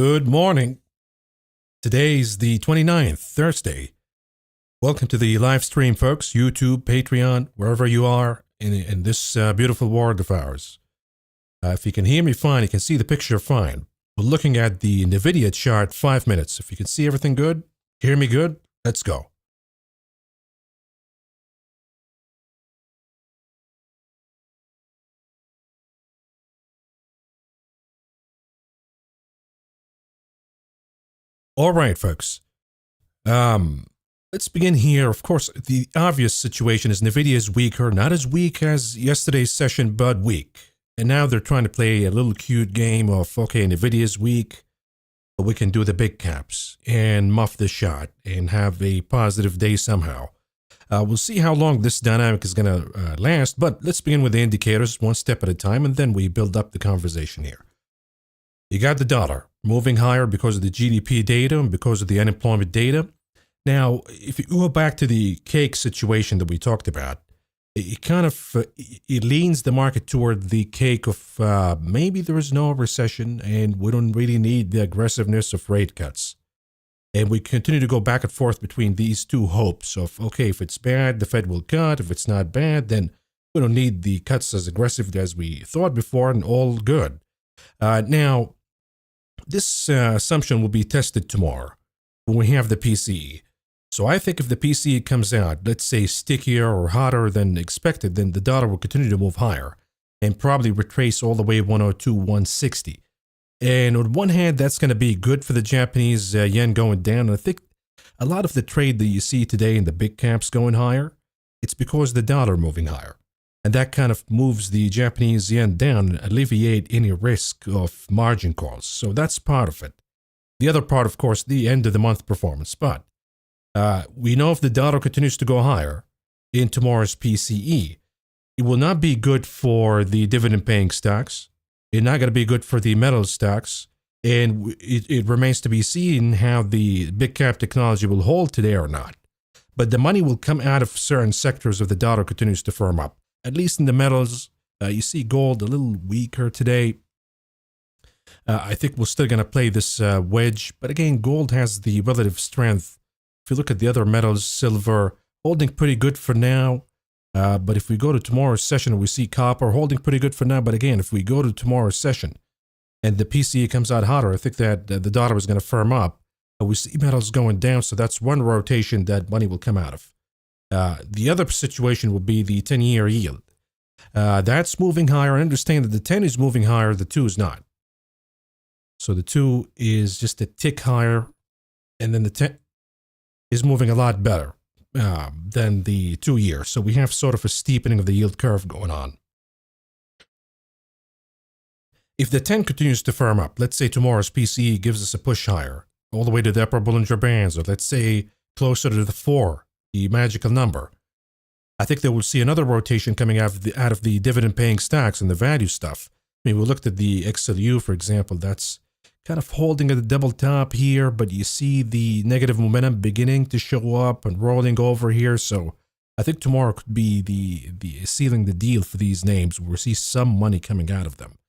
Good morning. Today's the 29th, Thursday. Welcome to the live stream, folks. YouTube, Patreon, wherever you are in this beautiful world of ours. If you can hear me fine, you can see the picture fine. We're looking at the NVDA chart 5 minutes. If you can see everything good, hear me good, let's go. All right, folks. Let's begin here. Of course, the obvious situation is NVIDIA is weaker, not as weak as yesterday's session, but weak. And now they're trying to play a little cute game of, okay, NVIDIA is weak, but we can do the big caps and muff the shot and have a positive day somehow. We'll see how long this dynamic is going to last, but let's begin with the indicators one step at a time, and then we build up the conversation here. You got the dollar moving higher because of the GDP data and because of the unemployment data. Now, if you go back to the cake situation that we talked about, it kind of it leans the market toward the cake of maybe there is no recession and we don't really need the aggressiveness of rate cuts. And we continue to go back and forth between these two hopes of, okay, if it's bad, the Fed will cut. If it's not bad, then we don't need the cuts as aggressively as we thought before, and all good. Now, this assumption will be tested tomorrow when we have the PCE. So I think if the PCE comes out, let's say stickier or hotter than expected, then the dollar will continue to move higher and probably retrace all the way 102, 160. And on one hand, that's going to be good for the Japanese yen going down. And I think a lot of the trade that you see today in the big caps going higher, it's because the dollar moving higher. And that kind of moves the Japanese yen down and alleviate any risk of margin calls. So that's part of it. The other part, of course, the end of the month performance. But we know if the dollar continues to go higher in tomorrow's PCE, it will not be good for the dividend-paying stocks. It's not going to be good for the metals stocks. And it remains to be seen how the big cap technology will hold today or not. But the money will come out of certain sectors if the dollar continues to firm up. At least in the metals, you see gold a little weaker today. I think we're still going to play this wedge. But again, gold has the relative strength. If you look at the other metals, silver, holding pretty good for now. But if we go to tomorrow's session, we see copper holding pretty good for now. But again, if we go to tomorrow's session and the PCE comes out hotter, I think that the dollar is going to firm up. We see metals going down, so that's one rotation that money will come out of. The other situation will be the 10-year yield. That's moving higher. I understand that the 10 is moving higher, the 2 is not. So the 2 is just a tick higher, and then the 10 is moving a lot better than the 2-year. So we have sort of a steepening of the yield curve going on. If the 10 continues to firm up, let's say tomorrow's PCE gives us a push higher, all the way to the upper Bollinger Bands, or let's say closer to the 4, the magical number, I think that we'll see another rotation coming out of the dividend-paying stocks and the value stuff. I mean, we looked at the XLU, for example. That's kind of holding at the double top here, but you see the negative momentum beginning to show up and rolling over here. So I think tomorrow could be the sealing the deal for these names. We'll see some money coming out of them.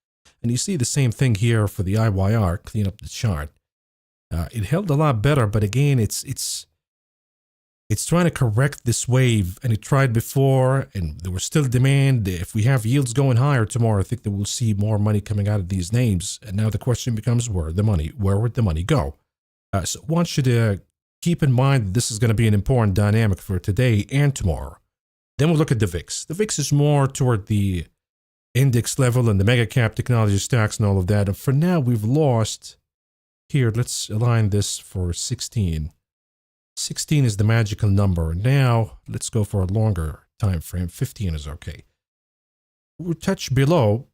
And you see the same thing here for the IYR. Clean up the chart. It held a lot better, but again, it's trying to correct this wave, and it tried before, and there was still demand. If we have yields going higher tomorrow, I think that we'll see more money coming out of these names. And now the question becomes, where would the money go? So one should keep in mind that this is going to be an important dynamic for today and tomorrow. Then we'll look at the VIX. The VIX is more toward the index level and the mega cap technology stocks and all of that. And for now, we've lost. Here, let's align this for 16. 16 is the magical number. Now, let's go for a longer time frame. 15 is okay. We'll touch below.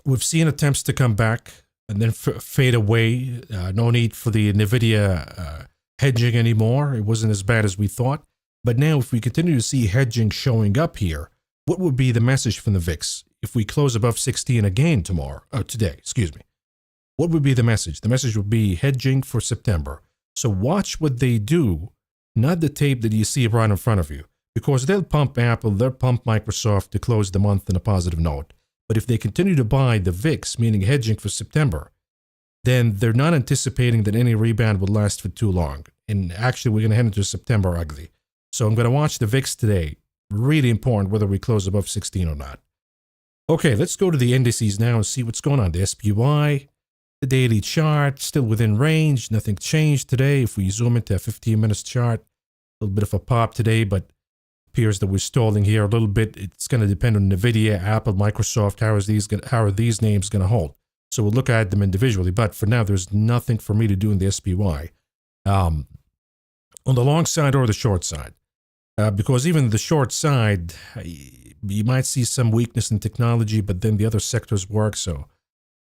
We've seen attempts to come back and then fade away. No need for the NVIDIA hedging anymore. It wasn't as bad as we thought. But now, if we continue to see hedging showing up here, what would be the message from the VIX if we close above 16 again today, excuse me? What would be the message? The message would be hedging for September. So watch what they do, not the tape that you see right in front of you, because they'll pump Apple, they'll pump Microsoft to close the month on a positive note. But if they continue to buy the VIX, meaning hedging for September, then they're not anticipating that any rebound will last for too long. And actually, we're going to head into September ugly. So I'm going to watch the VIX today. Really important whether we close above 16 or not. Okay, let's go to the indices now and see what's going on. The SPY, the daily chart, still within range. Nothing changed today. If we zoom into a 15-minute chart, a little bit of a pop today, but appears that we're stalling here a little bit. It's going to depend on NVDA, Apple, Microsoft. How are these names going to hold? So we'll look at them individually. But for now, there's nothing for me to do in the SPY. On the long side or the short side. Because even the short side, you might see some weakness in technology, but then the other sectors work. So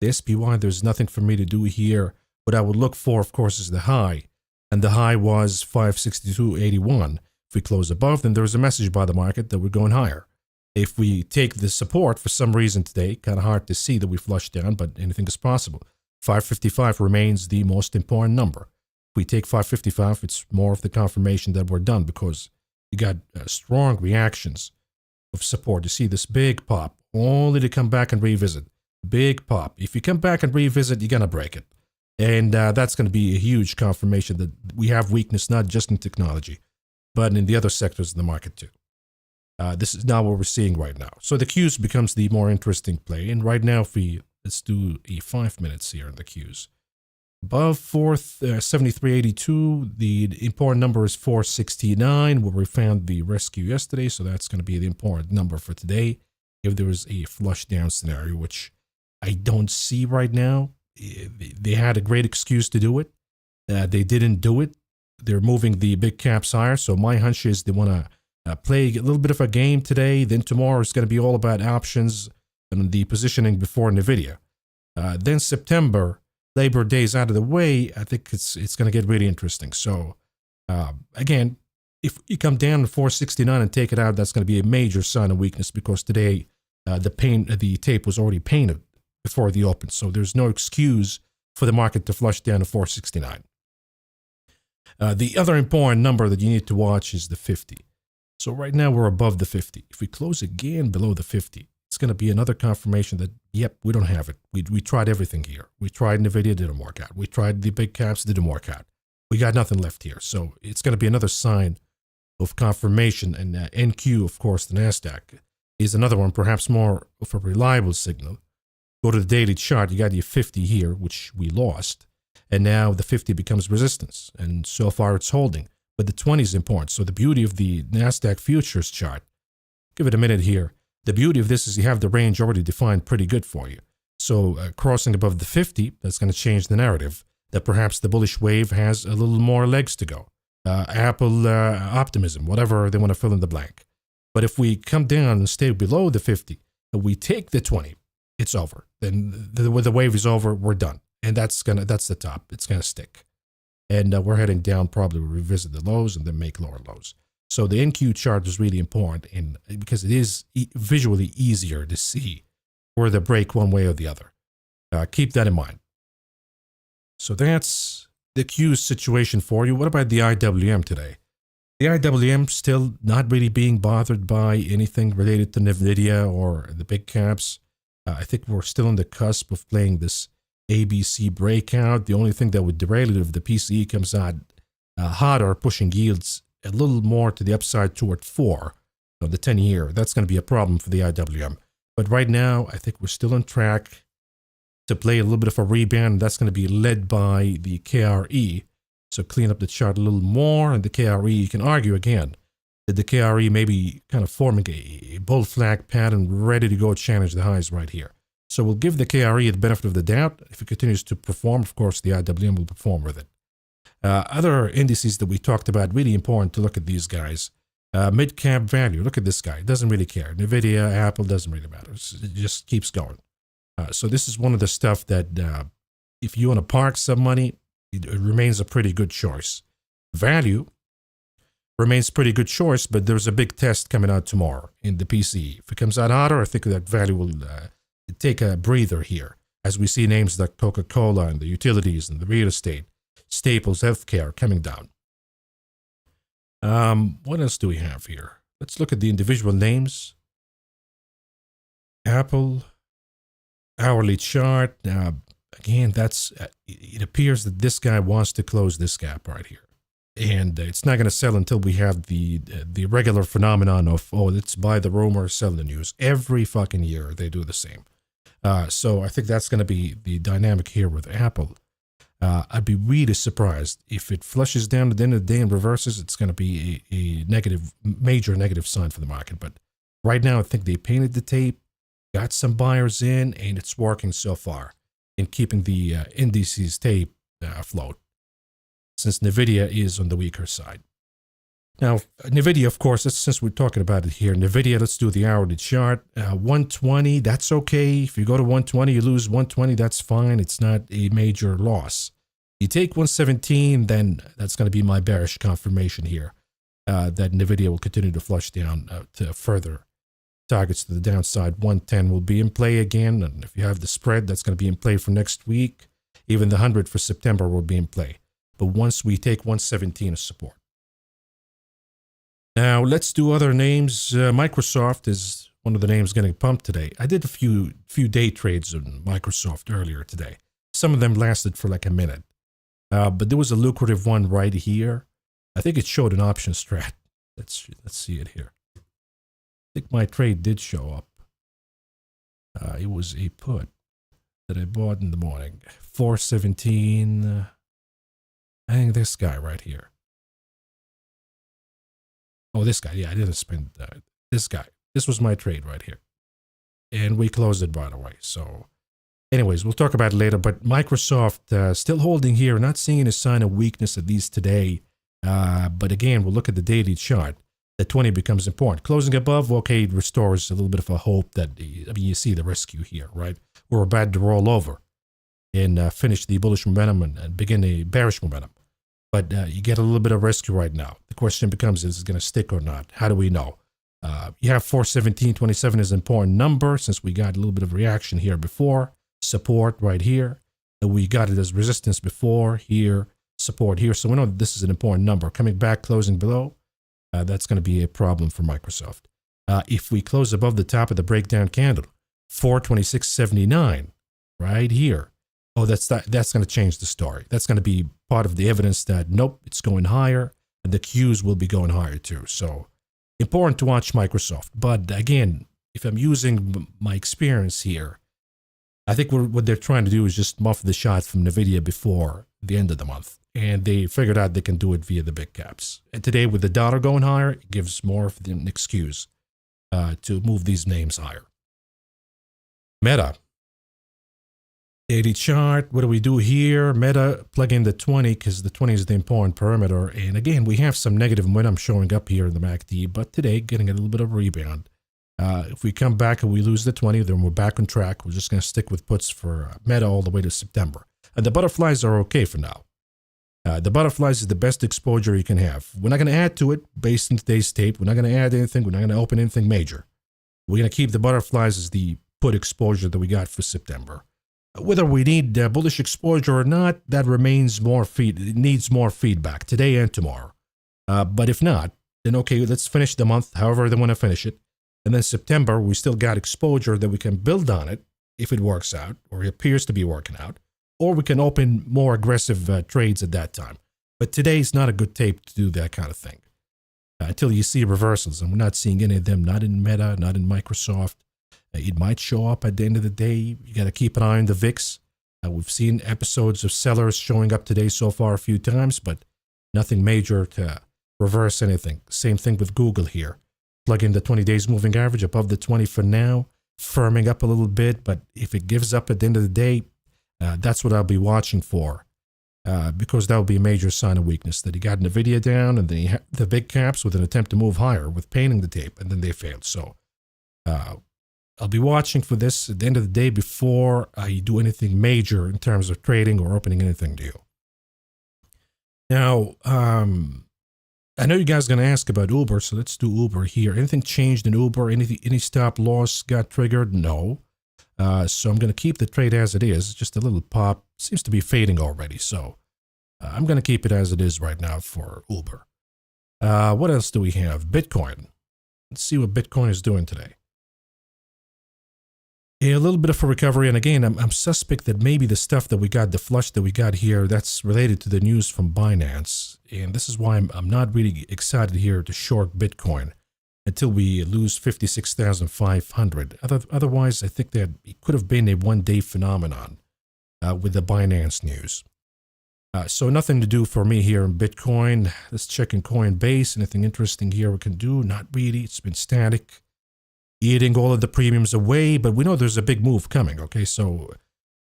the SPY, there's nothing for me to do here. What I would look for, of course, is the high. And the high was 562.81. If we close above, then there's a message by the market that we're going higher. If we take the support for some reason today, kind of hard to see that we flush down, but anything is possible. 555 remains the most important number. If we take 555, it's more of the confirmation that we're done because you got strong reactions of support. You see this big pop, only to come back and revisit. Big pop. If you come back and revisit, you're going to break it. And that's going to be a huge confirmation that we have weakness not just in technology, but in the other sectors of the market too. This is now what we're seeing right now. So the Qs becomes the more interesting play. And right now, let's do a 5 minutes here in the Qs. Above 73.82, the important number is 469, where we found the rescue yesterday. So that's going to be the important number for today. If there was a flush down scenario, which I don't see right now. They had a great excuse to do it. They didn't do it. They're moving the big caps higher. So my hunch is they want to play a little bit of a game today. Then tomorrow is going to be all about options and the positioning before NVIDIA. Then September, Labor Day is out of the way. I think it's going to get really interesting. So again, if you come down to 469 and take it out, that's going to be a major sign of weakness because today the tape was already painted before the open. So there's no excuse for the market to flush down to 469. The other important number that you need to watch is the 50. So right now we're above the 50. If we close again below the 50, it's going to be another confirmation that, yep, we don't have it. We tried everything here. We tried NVIDIA, didn't work out. We tried the big caps, didn't work out. We got nothing left here. So it's going to be another sign of confirmation. And NQ, of course, the NASDAQ, is another one, perhaps more of a reliable signal. Go to the daily chart, you got your 50 here, which we lost. And now the 50 becomes resistance. And so far it's holding. But the 20 is important. So the beauty of the NASDAQ futures chart, give it a minute here. The beauty of this is you have the range already defined pretty good for you. So crossing above the 50, that's going to change the narrative that perhaps the bullish wave has a little more legs to go. Apple optimism, whatever they want to fill in the blank. But if we come down and stay below the 50, and we take the 20, it's over. Then the wave is over, we're done. And that's the top. It's going to stick. And we're heading down, probably revisit the lows and then make lower lows. So the NQ chart is really important because it is visually easier to see where the break one way or the other. Keep that in mind. So that's the Q situation for you. What about the IWM today? The IWM still not really being bothered by anything related to NVIDIA or the big caps. I think we're still on the cusp of playing this ABC breakout. The only thing that would derail it if the PCE comes out hotter, pushing yields a little more to the upside toward 4 on the 10-year. That's going to be a problem for the IWM. But right now, I think we're still on track to play a little bit of a rebound. That's going to be led by the KRE. So clean up the chart a little more. And the KRE, you can argue again that the KRE may be kind of forming a bull flag pattern ready to go challenge the highs right here. So we'll give the KRE the benefit of the doubt. If it continues to perform, of course, the IWM will perform with it. Other indices that we talked about, really important to look at these guys. Mid-cap value, look at this guy. It doesn't really care. NVIDIA, Apple, doesn't really matter. It just keeps going. So this is one of the stuff that if you want to park some money, it remains a pretty good choice. Value remains pretty good choice, but there's a big test coming out tomorrow in the PCE. If it comes out hotter, I think that value will take a breather here as we see names like Coca-Cola and the utilities and the real estate, Staples Healthcare coming down. What else do we have here? Let's look at the individual names. Apple, hourly chart. again, it appears that this guy wants to close this gap right here. And it's not going to sell until we have the regular phenomenon of, oh, let's buy the rumor, sell the news. Every fucking year they do the same. So I think that's going to be the dynamic here with Apple. I'd be really surprised if it flushes down at the end of the day and reverses. It's going to be a major negative sign for the market. But right now, I think they painted the tape, got some buyers in, and it's working so far in keeping the indices tape afloat, since NVIDIA is on the weaker side. Now, NVIDIA, of course, since we're talking about it here, NVIDIA, let's do the hourly chart. 120, that's okay. If you go to 120, you lose 120, that's fine. It's not a major loss. You take 117, then that's going to be my bearish confirmation here, that NVIDIA will continue to flush down to further targets to the downside. 110 will be in play again. And if you have the spread, that's going to be in play for next week. Even the 100 for September will be in play. But once we take 117 as support. Now, let's do other names. Microsoft is one of the names getting pumped today. I did a few day trades on Microsoft earlier today. Some of them lasted for like a minute. But there was a lucrative one right here. I think it showed an option strat. Let's see it here. I think my trade did show up. It was a put that I bought in the morning. 417. I think this guy right here. Oh, this guy. Yeah, I didn't spend this guy. This was my trade right here. And we closed it, by the way. So, anyways, we'll talk about it later. But Microsoft still holding here. Not seeing a sign of weakness, at least today. But again, we'll look at the daily chart. The 20 becomes important. Closing above, okay, it restores a little bit of a hope that, you see the rescue here, right? We're about to roll over and finish the bullish momentum and begin a bearish momentum. But you get a little bit of rescue right now. The question becomes, is it going to stick or not? How do we know? You have 417.27 is an important number since we got a little bit of reaction here before. Support right here. We got it as resistance before, here, support here. So we know that this is an important number. Coming back, closing below, that's going to be a problem for Microsoft. If we close above the top of the breakdown candle, 426.79 right here. Oh, that's going to change the story. That's going to be part of the evidence that, nope, it's going higher, and the Qs will be going higher too. So important to watch Microsoft. But again, if I'm using my experience here, I think what they're trying to do is just muff the shot from NVIDIA before the end of the month. And they figured out they can do it via the big caps. And today, with the dollar going higher, it gives more of an excuse to move these names higher. Meta. Daily chart, what do we do here? Meta, plug in the 20 because the 20 is the important perimeter. And again, we have some negative momentum showing up here in the MACD, but today getting a little bit of a rebound. If we come back and we lose the 20, then we're back on track. We're just going to stick with puts for Meta all the way to September. And the butterflies are okay for now. The butterflies is the best exposure you can have. We're not going to add to it based on today's tape. We're not going to add anything. We're not going to open anything major. We're going to keep the butterflies as the put exposure that we got for September. Whether we need bullish exposure or not, that remains it needs more feedback today and tomorrow. But if not, then okay, let's finish the month however they want to finish it. And then September, we still got exposure that we can build on it if it works out, or it appears to be working out, or we can open more aggressive trades at that time. But today is not a good tape to do that kind of thing until you see reversals. And we're not seeing any of them, not in Meta, not in Microsoft. It might show up at the end of the day. You got to keep an eye on the VIX. We've seen episodes of sellers showing up today so far a few times, but nothing major to reverse anything. Same thing with Google here. Plug in the 20 days moving average above the 20 for now, firming up a little bit. But if it gives up at the end of the day, that's what I'll be watching for, because that will be a major sign of weakness, that he got NVIDIA down and then the big caps with an attempt to move higher with painting the tape, and then they failed. So I'll be watching for this at the end of the day before I do anything major in terms of trading or opening anything new. Now, I know you guys are going to ask about Uber, so let's do Uber here. Anything changed in Uber? Any stop loss got triggered? No. So I'm going to keep the trade as it is. Just a little pop. Seems to be fading already, so I'm going to keep it as it is right now for Uber. What else do we have? Bitcoin. Let's see what Bitcoin is doing today. A little bit of a recovery, and again, I'm suspect that maybe the stuff that we got, the flush that we got here, that's related to the news from Binance, and this is why I'm not really excited here to short Bitcoin until we lose 56,500. Otherwise, I think that it could have been a one-day phenomenon with the Binance news. So nothing to do for me here in Bitcoin. Let's check in Coinbase. Anything interesting here we can do? Not really. It's been static, eating all of the premiums away, but we know there's a big move coming, okay? So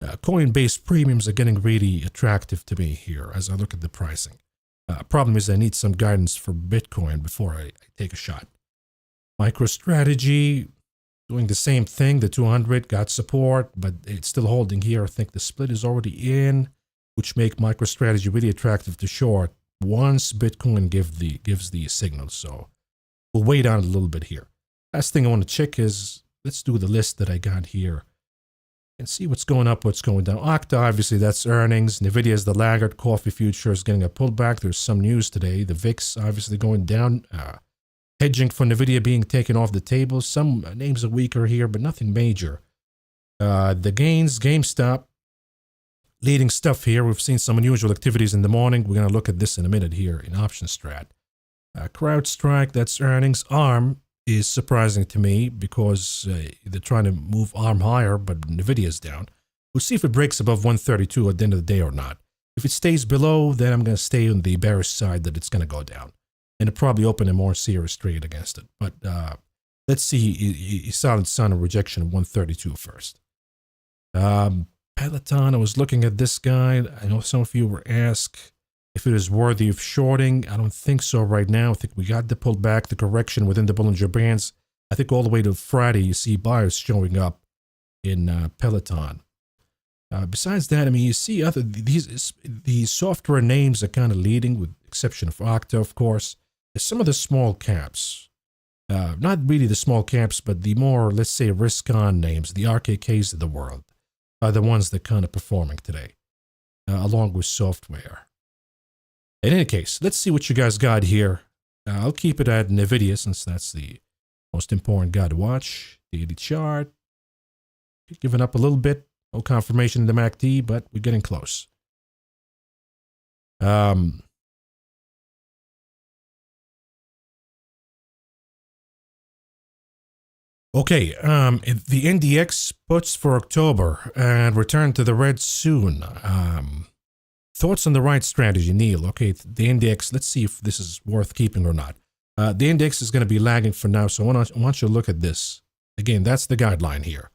Coinbase premiums are getting really attractive to me here as I look at the pricing. Problem is I need some guidance for Bitcoin before I take a shot. MicroStrategy doing the same thing. The 200 got support, but it's still holding here. I think the split is already in, which make MicroStrategy really attractive to short once Bitcoin gives the signal. So we'll wait on it a little bit here. Last thing I want to check is, let's do the list that I got here and see what's going up, what's going down. Okta, obviously, that's earnings. NVIDIA is the laggard. Coffee futures getting a pullback. There's some news today. The VIX obviously going down. Hedging for NVIDIA being taken off the table. Some names are weaker here, but nothing major. The gains, GameStop, leading stuff here. We've seen some unusual activities in the morning. We're going to look at this in a minute here in option strat. CrowdStrike, that's earnings. ARM is surprising to me because they're trying to move ARM higher, but NVIDIA's down. We'll see if it breaks above 132 at the end of the day or not. If it stays below, then I'm going to stay on the bearish side that it's going to go down. And it'll probably open a more serious trade against it. But let's see a solid sign of rejection of 132 first. Peloton, I was looking at this guy. I know some of you were asked if it is worthy of shorting. I don't think so right now. I think we got the pullback, the correction within the Bollinger Bands. I think all the way to Friday, you see buyers showing up in Peloton. Besides that, I mean, you see these software names are kind of leading, with the exception of Okta, of course. There's some of the small caps, not really the small caps, but the more, let's say, risk-on names, the RKKs of the world, are the ones that kind of performing today, along with software. In any case, let's see what you guys got here. I'll keep it at NVIDIA since that's the most important guy to watch. Daily chart. Giving up a little bit. No confirmation in the MACD, but we're getting close. Okay, the NDX puts for October and return to the red soon. Thoughts on the right strategy, Neil? Okay, the index, let's see if this is worth keeping or not. The index is going to be lagging for now, so I want you to look at this. Again, that's the guideline here.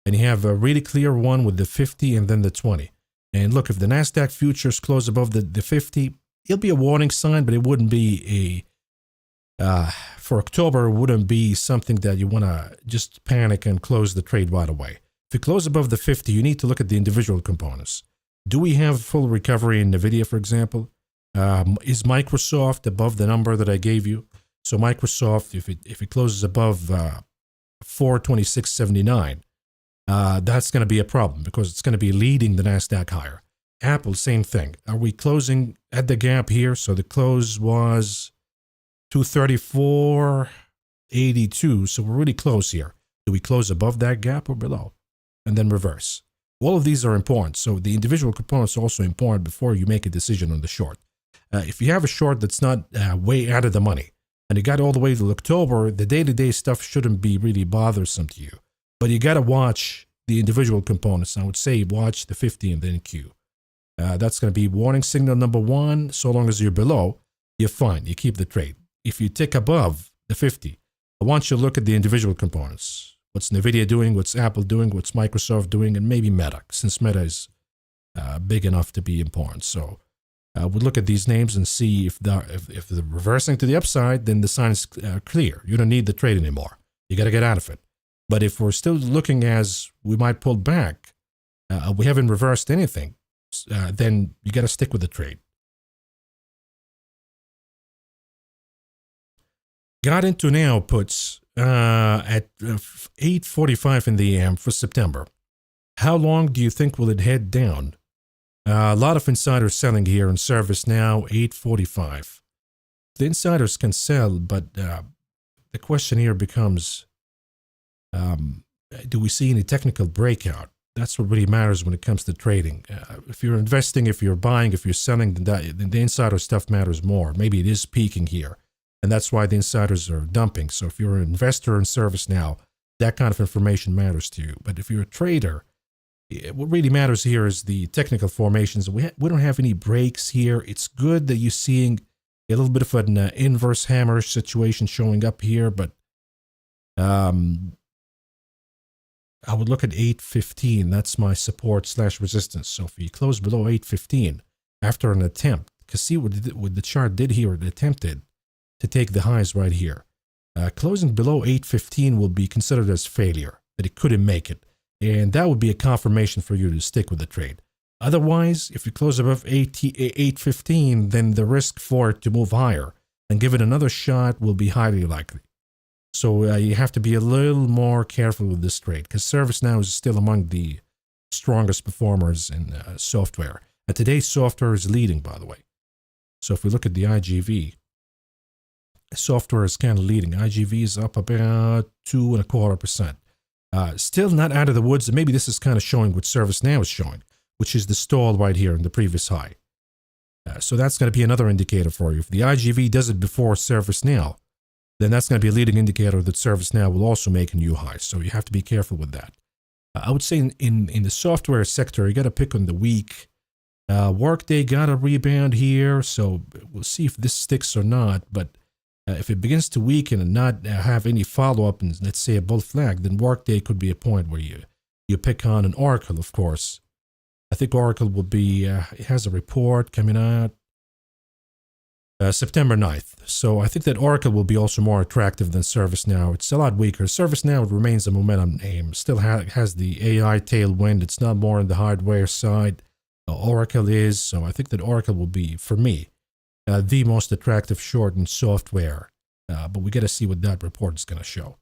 And you have a really clear one with the 50 and then the 20. And look, if the NASDAQ futures close above the 50, it'll be a warning sign, but it wouldn't be for October, it wouldn't be something that you want to just panic and close the trade right away. If you close above the 50, you need to look at the individual components. Do we have full recovery in NVIDIA, for example? Is Microsoft above the number that I gave you? So Microsoft, if it closes above 426.79, that's going to be a problem because it's going to be leading the NASDAQ higher. Apple, same thing. Are we closing at the gap here? So the close was 234.82. So we're really close here. Do we close above that gap or below? And then reverse. All of these are important. So the individual components are also important before you make a decision on the short. If you have a short that's not way out of the money and you got all the way to October, the day-to-day stuff shouldn't be really bothersome to you. But you got to watch the individual components. I would say watch the 50 and then Q. That's going to be warning signal number one. So long as you're below, you're fine. You keep the trade. If you tick above the 50, I want you to look at the individual components. What's NVIDIA doing? What's Apple doing? What's Microsoft doing? And maybe Meta, since Meta is big enough to be important. So we'll look at these names and see if they're reversing to the upside, then the sign is clear. You don't need the trade anymore. You got to get out of it. But if we're still looking as we might pull back, we haven't reversed anything, then you got to stick with the trade. Got into now puts at 8:45 in the AM for September. How long do you think will it head down? A lot of insiders selling here in service now, 8:45. The insiders can sell, but the question here becomes, do we see any technical breakout? That's what really matters when it comes to trading. If you're investing, if you're buying, if you're selling, then the insider stuff matters more. Maybe it is peaking here, and that's why the insiders are dumping. So if you're an investor in ServiceNow, that kind of information matters to you. But if you're a trader, what really matters here is the technical formations. We don't have any breaks here. It's good that you're seeing a little bit of an inverse hammer situation showing up here, but I would look at 815. That's my support / resistance. So if you close below 815 after an attempt, because see what the chart did here, it attempted to take the highs right here. Closing below 815 will be considered as failure, that it couldn't make it. And that would be a confirmation for you to stick with the trade. Otherwise, if you close above 815, then the risk for it to move higher and give it another shot will be highly likely. So you have to be a little more careful with this trade, because ServiceNow is still among the strongest performers in software. And today's software is leading, by the way. So if we look at the IGV, software is kind of leading. IGV is up about 2.25%. Still not out of the woods. And maybe this is kind of showing what ServiceNow is showing, which is the stall right here in the previous high. So that's going to be another indicator for you. If the IGV does it before ServiceNow, then that's going to be a leading indicator that ServiceNow will also make a new high. So you have to be careful with that. I would say in the software sector, you got to pick on the weak. Workday got a rebound here, so we'll see if this sticks or not. But if it begins to weaken and not have any follow-up, and let's say a bull flag, then Workday could be a point where you pick on an Oracle, of course. I think Oracle will be, it has a report coming out September 9th. So I think that Oracle will be also more attractive than ServiceNow. It's a lot weaker. ServiceNow remains a momentum name, still has the AI tailwind. It's not more on the hardware side. Oracle is. So I think that Oracle will be, for me, the most attractive short in software. But we got to see what that report is going to show.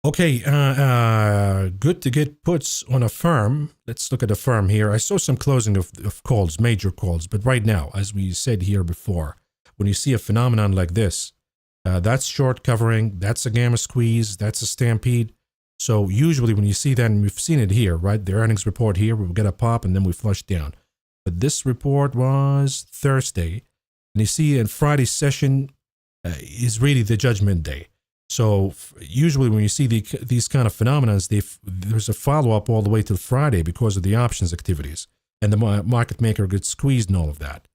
Okay, good to get puts on a firm. Let's look at a firm here. I saw some closing of calls, major calls, but right now, as we said here before, when you see a phenomenon like this, that's short covering, that's a gamma squeeze, that's a stampede. So usually when you see that, and we've seen it here, right, the earnings report here, we get a pop and then we flush down. But this report was Thursday, and you see in Friday's session is really the judgment day. So usually when you see these kind of phenomena, there's a follow-up all the way till Friday because of the options activities. And the market maker gets squeezed and all of that.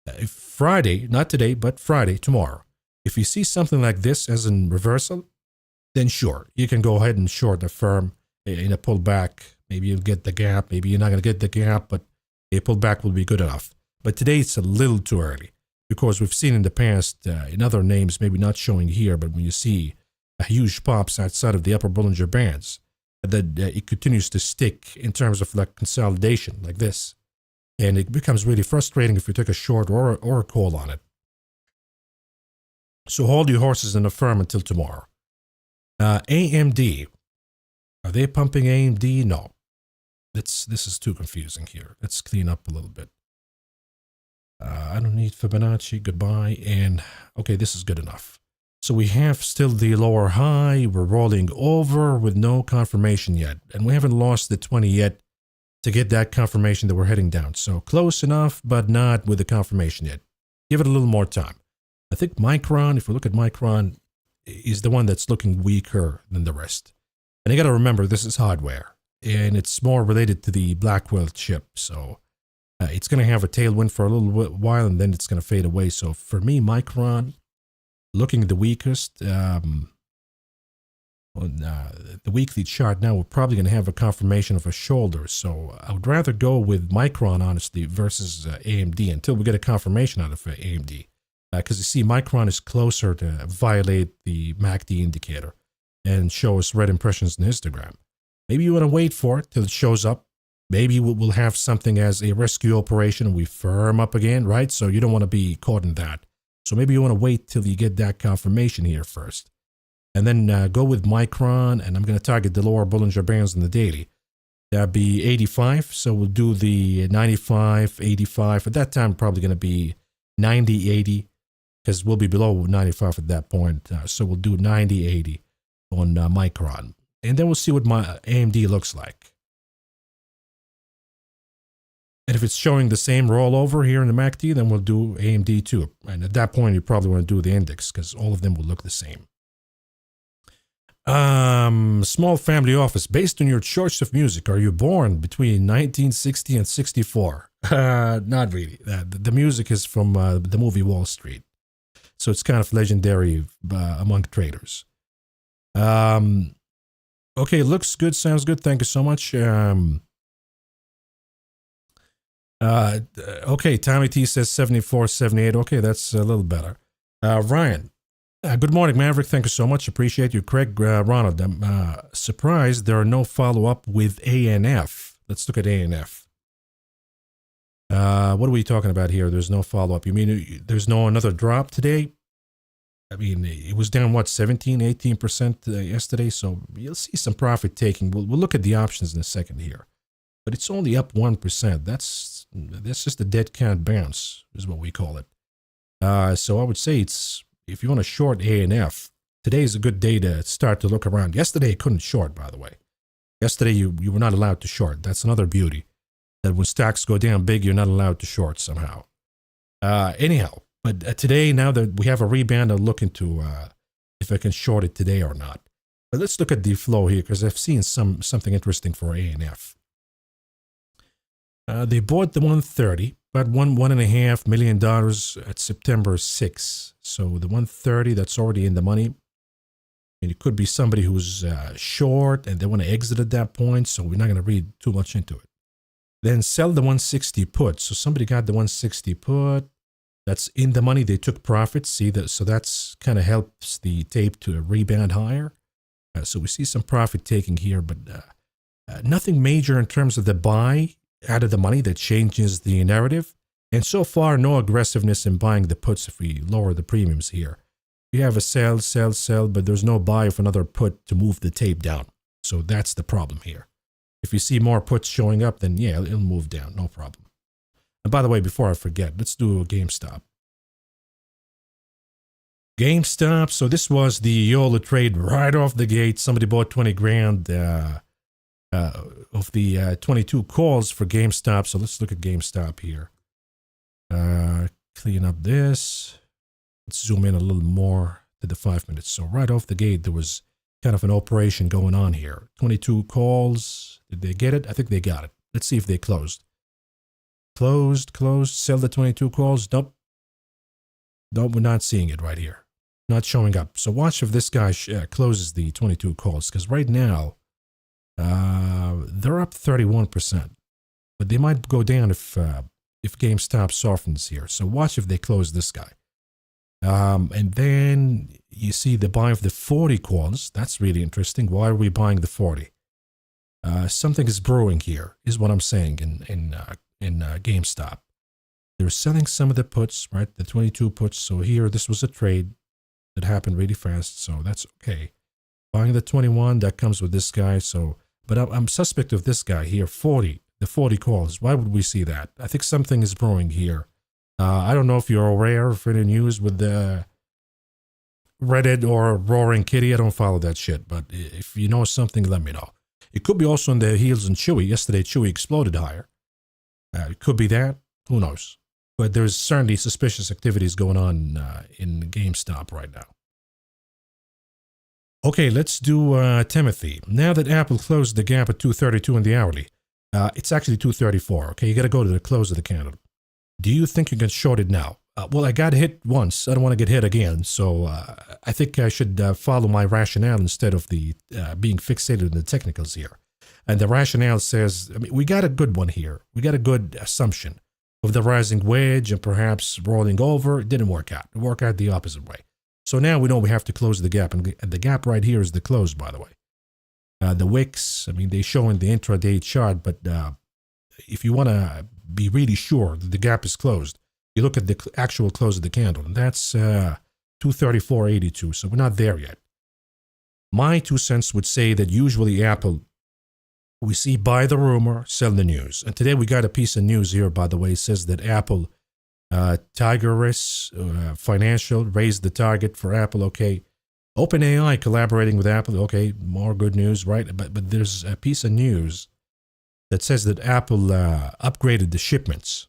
If Friday, not today, but Friday, tomorrow, if you see something like this as in reversal, then sure, you can go ahead and short the firm in a pullback. Maybe you'll get the gap. Maybe you're not going to get the gap, but a pullback will be good enough. But today it's a little too early, because we've seen in the past, in other names, maybe not showing here, but when you see a huge pops outside of the upper Bollinger Bands, that it continues to stick in terms of like consolidation like this. And it becomes really frustrating if you take a short or a call on it. So hold your horses in the firm until tomorrow. AMD. Are they pumping AMD? No. This is too confusing here. Let's clean up a little bit. I don't need Fibonacci, goodbye, and okay, this is good enough. So we have still the lower high, we're rolling over with no confirmation yet, and we haven't lost the 20 yet to get that confirmation that we're heading down. So close enough, but not with the confirmation yet. Give it a little more time. I think Micron, if we look at Micron, is the one that's looking weaker than the rest. And you got to remember, this is hardware, and it's more related to the Blackwell chip, so it's going to have a tailwind for a little while, and then it's going to fade away. So for me, Micron, looking at the weakest, on the weekly chart now, we're probably going to have a confirmation of a shoulder. So I would rather go with Micron, honestly, versus AMD until we get a confirmation out of AMD. Because you see, Micron is closer to violate the MACD indicator and show us red impressions in histogram. Maybe you want to wait for it till it shows up. Maybe we'll have something as a rescue operation and we firm up again, right? So you don't want to be caught in that. So maybe you want to wait till you get that confirmation here first. And then go with Micron, and I'm going to target the lower Bollinger Bands in the daily. That'd be 85, so we'll do the 95, 85. At that time, probably going to be 90, 80, because we'll be below 95 at that point. So we'll do 90, 80. on Micron. And then we'll see what my AMD looks like. And if it's showing the same rollover here in the MACD, then we'll do AMD too. And at that point, you probably want to do the index because all of them will look the same. Small family office. Based on your choice of music, are you born between 1960 and 64? Not really. The music is from the movie Wall Street. So it's kind of legendary among traders. Okay, looks good, sounds good. Thank you so much. Okay, Tommy T says 74, 78. Okay, that's a little better. Ryan, good morning, Maverick. Thank you so much. Appreciate you. Craig, Ronald, I'm surprised there are no follow-up with ANF. Let's look at ANF. What are we talking about here? There's no follow-up. You mean there's no another drop today? I mean, it was down, what, 17, 18% yesterday? So you'll see some profit taking. We'll look at the options in a second here. But it's only up 1%. That's just a dead cat bounce, is what we call it. So I would say if you want to short ANF, today is a good day to start to look around. Yesterday, you couldn't short, by the way. Yesterday, you were not allowed to short. That's another beauty. That when stocks go down big, you're not allowed to short somehow. Anyhow, but today, now that we have a rebound, I'll look into if I can short it today or not. But let's look at the flow here, because I've seen something interesting for ANF. They bought the 130, about $1.5 million at September 6. So the 130, that's already in the money. And it could be somebody who's short and they want to exit at that point. So we're not going to read too much into it. Then sell the 160 put. So somebody got the 160 put. That's in the money. They took profits. See that? So that's kind of helps the tape to rebound higher. So we see some profit taking here, but nothing major in terms of the buy out of the money that changes the narrative. And so far, no aggressiveness in buying the puts if we lower the premiums here. You have a sell, sell, sell, but there's no buy of another put to move the tape down. So that's the problem here. If you see more puts showing up, then yeah, it'll move down, no problem. And by the way, before I forget, let's do a GameStop. GameStop, so this was the YOLO trade right off the gate. Somebody bought 20 grand of the 22 calls for GameStop. So let's look at GameStop here. Clean up this. Let's zoom in a little more to the 5 minutes. So right off the gate, there was kind of an operation going on here. 22 calls. Did they get it? I think they got it. Let's see if they closed. Closed. Sell the 22 calls. Nope, we're not seeing it right here. Not showing up. So watch if this guy closes the 22 calls, because right now they're up 31%, but they might go down if GameStop softens here. So watch if they close this guy. And then you see the buy of the 40 calls. That's really interesting. Why are we buying the 40? Something is brewing here, is what I'm saying in GameStop. They're selling some of the puts, right? The 22 puts. So here, this was a trade that happened really fast. So that's okay. Buying the 21, that comes with this guy. So, but I'm suspect of this guy here, 40, the 40 calls. Why would we see that? I think something is brewing here. I don't know if you're aware of any news with the Reddit or Roaring Kitty. I don't follow that shit. But if you know something, let me know. It could be also on the heels on Chewy. Yesterday, Chewy exploded higher. It could be that. Who knows? But there's certainly suspicious activities going on in GameStop right now. Okay, let's do Timothy. Now that Apple closed the gap at 232 in the hourly, it's actually 234. Okay, you got to go to the close of the candle. Do you think you can short it now? Well, I got hit once. I don't want to get hit again. So I think I should follow my rationale instead of the being fixated in the technicals here. And the rationale says, I mean, we got a good one here. We got a good assumption of the rising wedge and perhaps rolling over. It didn't work out. It worked out the opposite way. So now we know we have to close the gap. And the gap right here is the close, by the way. The wicks, I mean, they show in the intraday chart, but if you want to be really sure that the gap is closed, you look at the actual close of the candle, and that's 234.82. So we're not there yet. My 2 cents would say that usually Apple, we see buy the rumor, sell the news. And today we got a piece of news here, by the way. It says that Apple, Tigris Financial raised the target for Apple. Okay, OpenAI collaborating with Apple. Okay, more good news, right? But there's a piece of news that says that Apple upgraded the shipments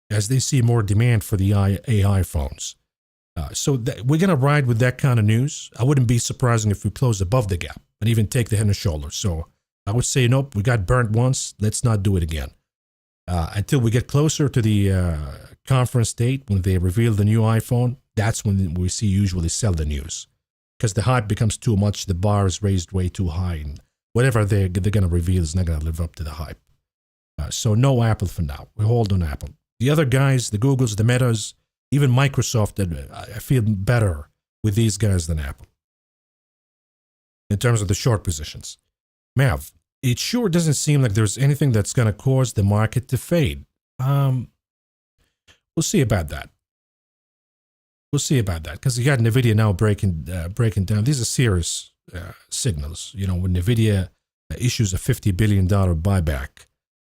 as they see more demand for the AI phones. We're going to ride with that kind of news. I wouldn't be surprising if we close above the gap and even take the head and shoulders. So I would say, nope, we got burnt once. Let's not do it again. Until we get closer to the conference date when they reveal the new iPhone, that's when we see usually sell the news. Because the hype becomes too much, the bar is raised way too high, and whatever they're going to reveal is not going to live up to the hype. So no Apple for now. We hold on Apple. The other guys, the Googles, the Metas, even Microsoft, I feel better with these guys than Apple in terms of the short positions. Mav, it sure doesn't seem like there's anything that's going to cause the market to fade. We'll see about that. We'll see about that because you got NVIDIA now breaking down. These are serious signals. You know, when NVIDIA issues a $50 billion buyback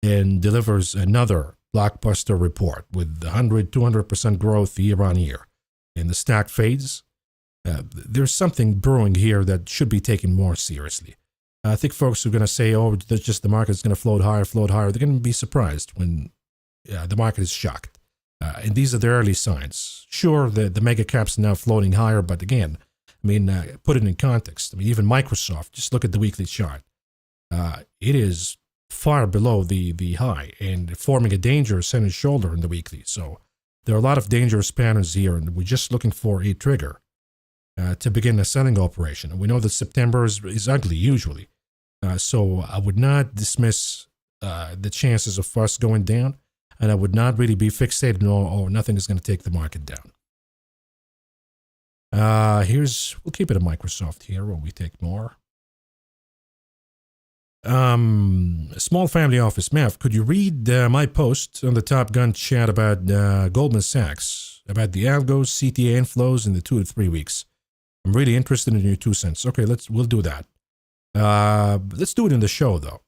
and delivers another blockbuster report with 100-200% growth year on year, and the stock fades, there's something brewing here that should be taken more seriously. I think folks are going to say, oh, that's just the market's going to float higher. They're going to be surprised when the market is shocked. And these are the early signs. Sure, the mega caps are now floating higher, but again, I mean, put it in context. I mean, even Microsoft, just look at the weekly chart. It is far below the high and forming a dangerous head and shoulder in the weekly. So there are a lot of dangerous patterns here, and we're just looking for a trigger to begin a selling operation. And we know that September is ugly usually. So I would not dismiss the chances of us going down, and I would not really be fixated on, nothing is going to take the market down. We'll keep it at Microsoft here while we take more. Small family office. Mav, could you read my post on the Top Gun chat about Goldman Sachs, about the algos, CTA inflows in the 2 to 3 weeks? I'm really interested in your 2 cents. Okay, we'll do that. Let's do it in the show though,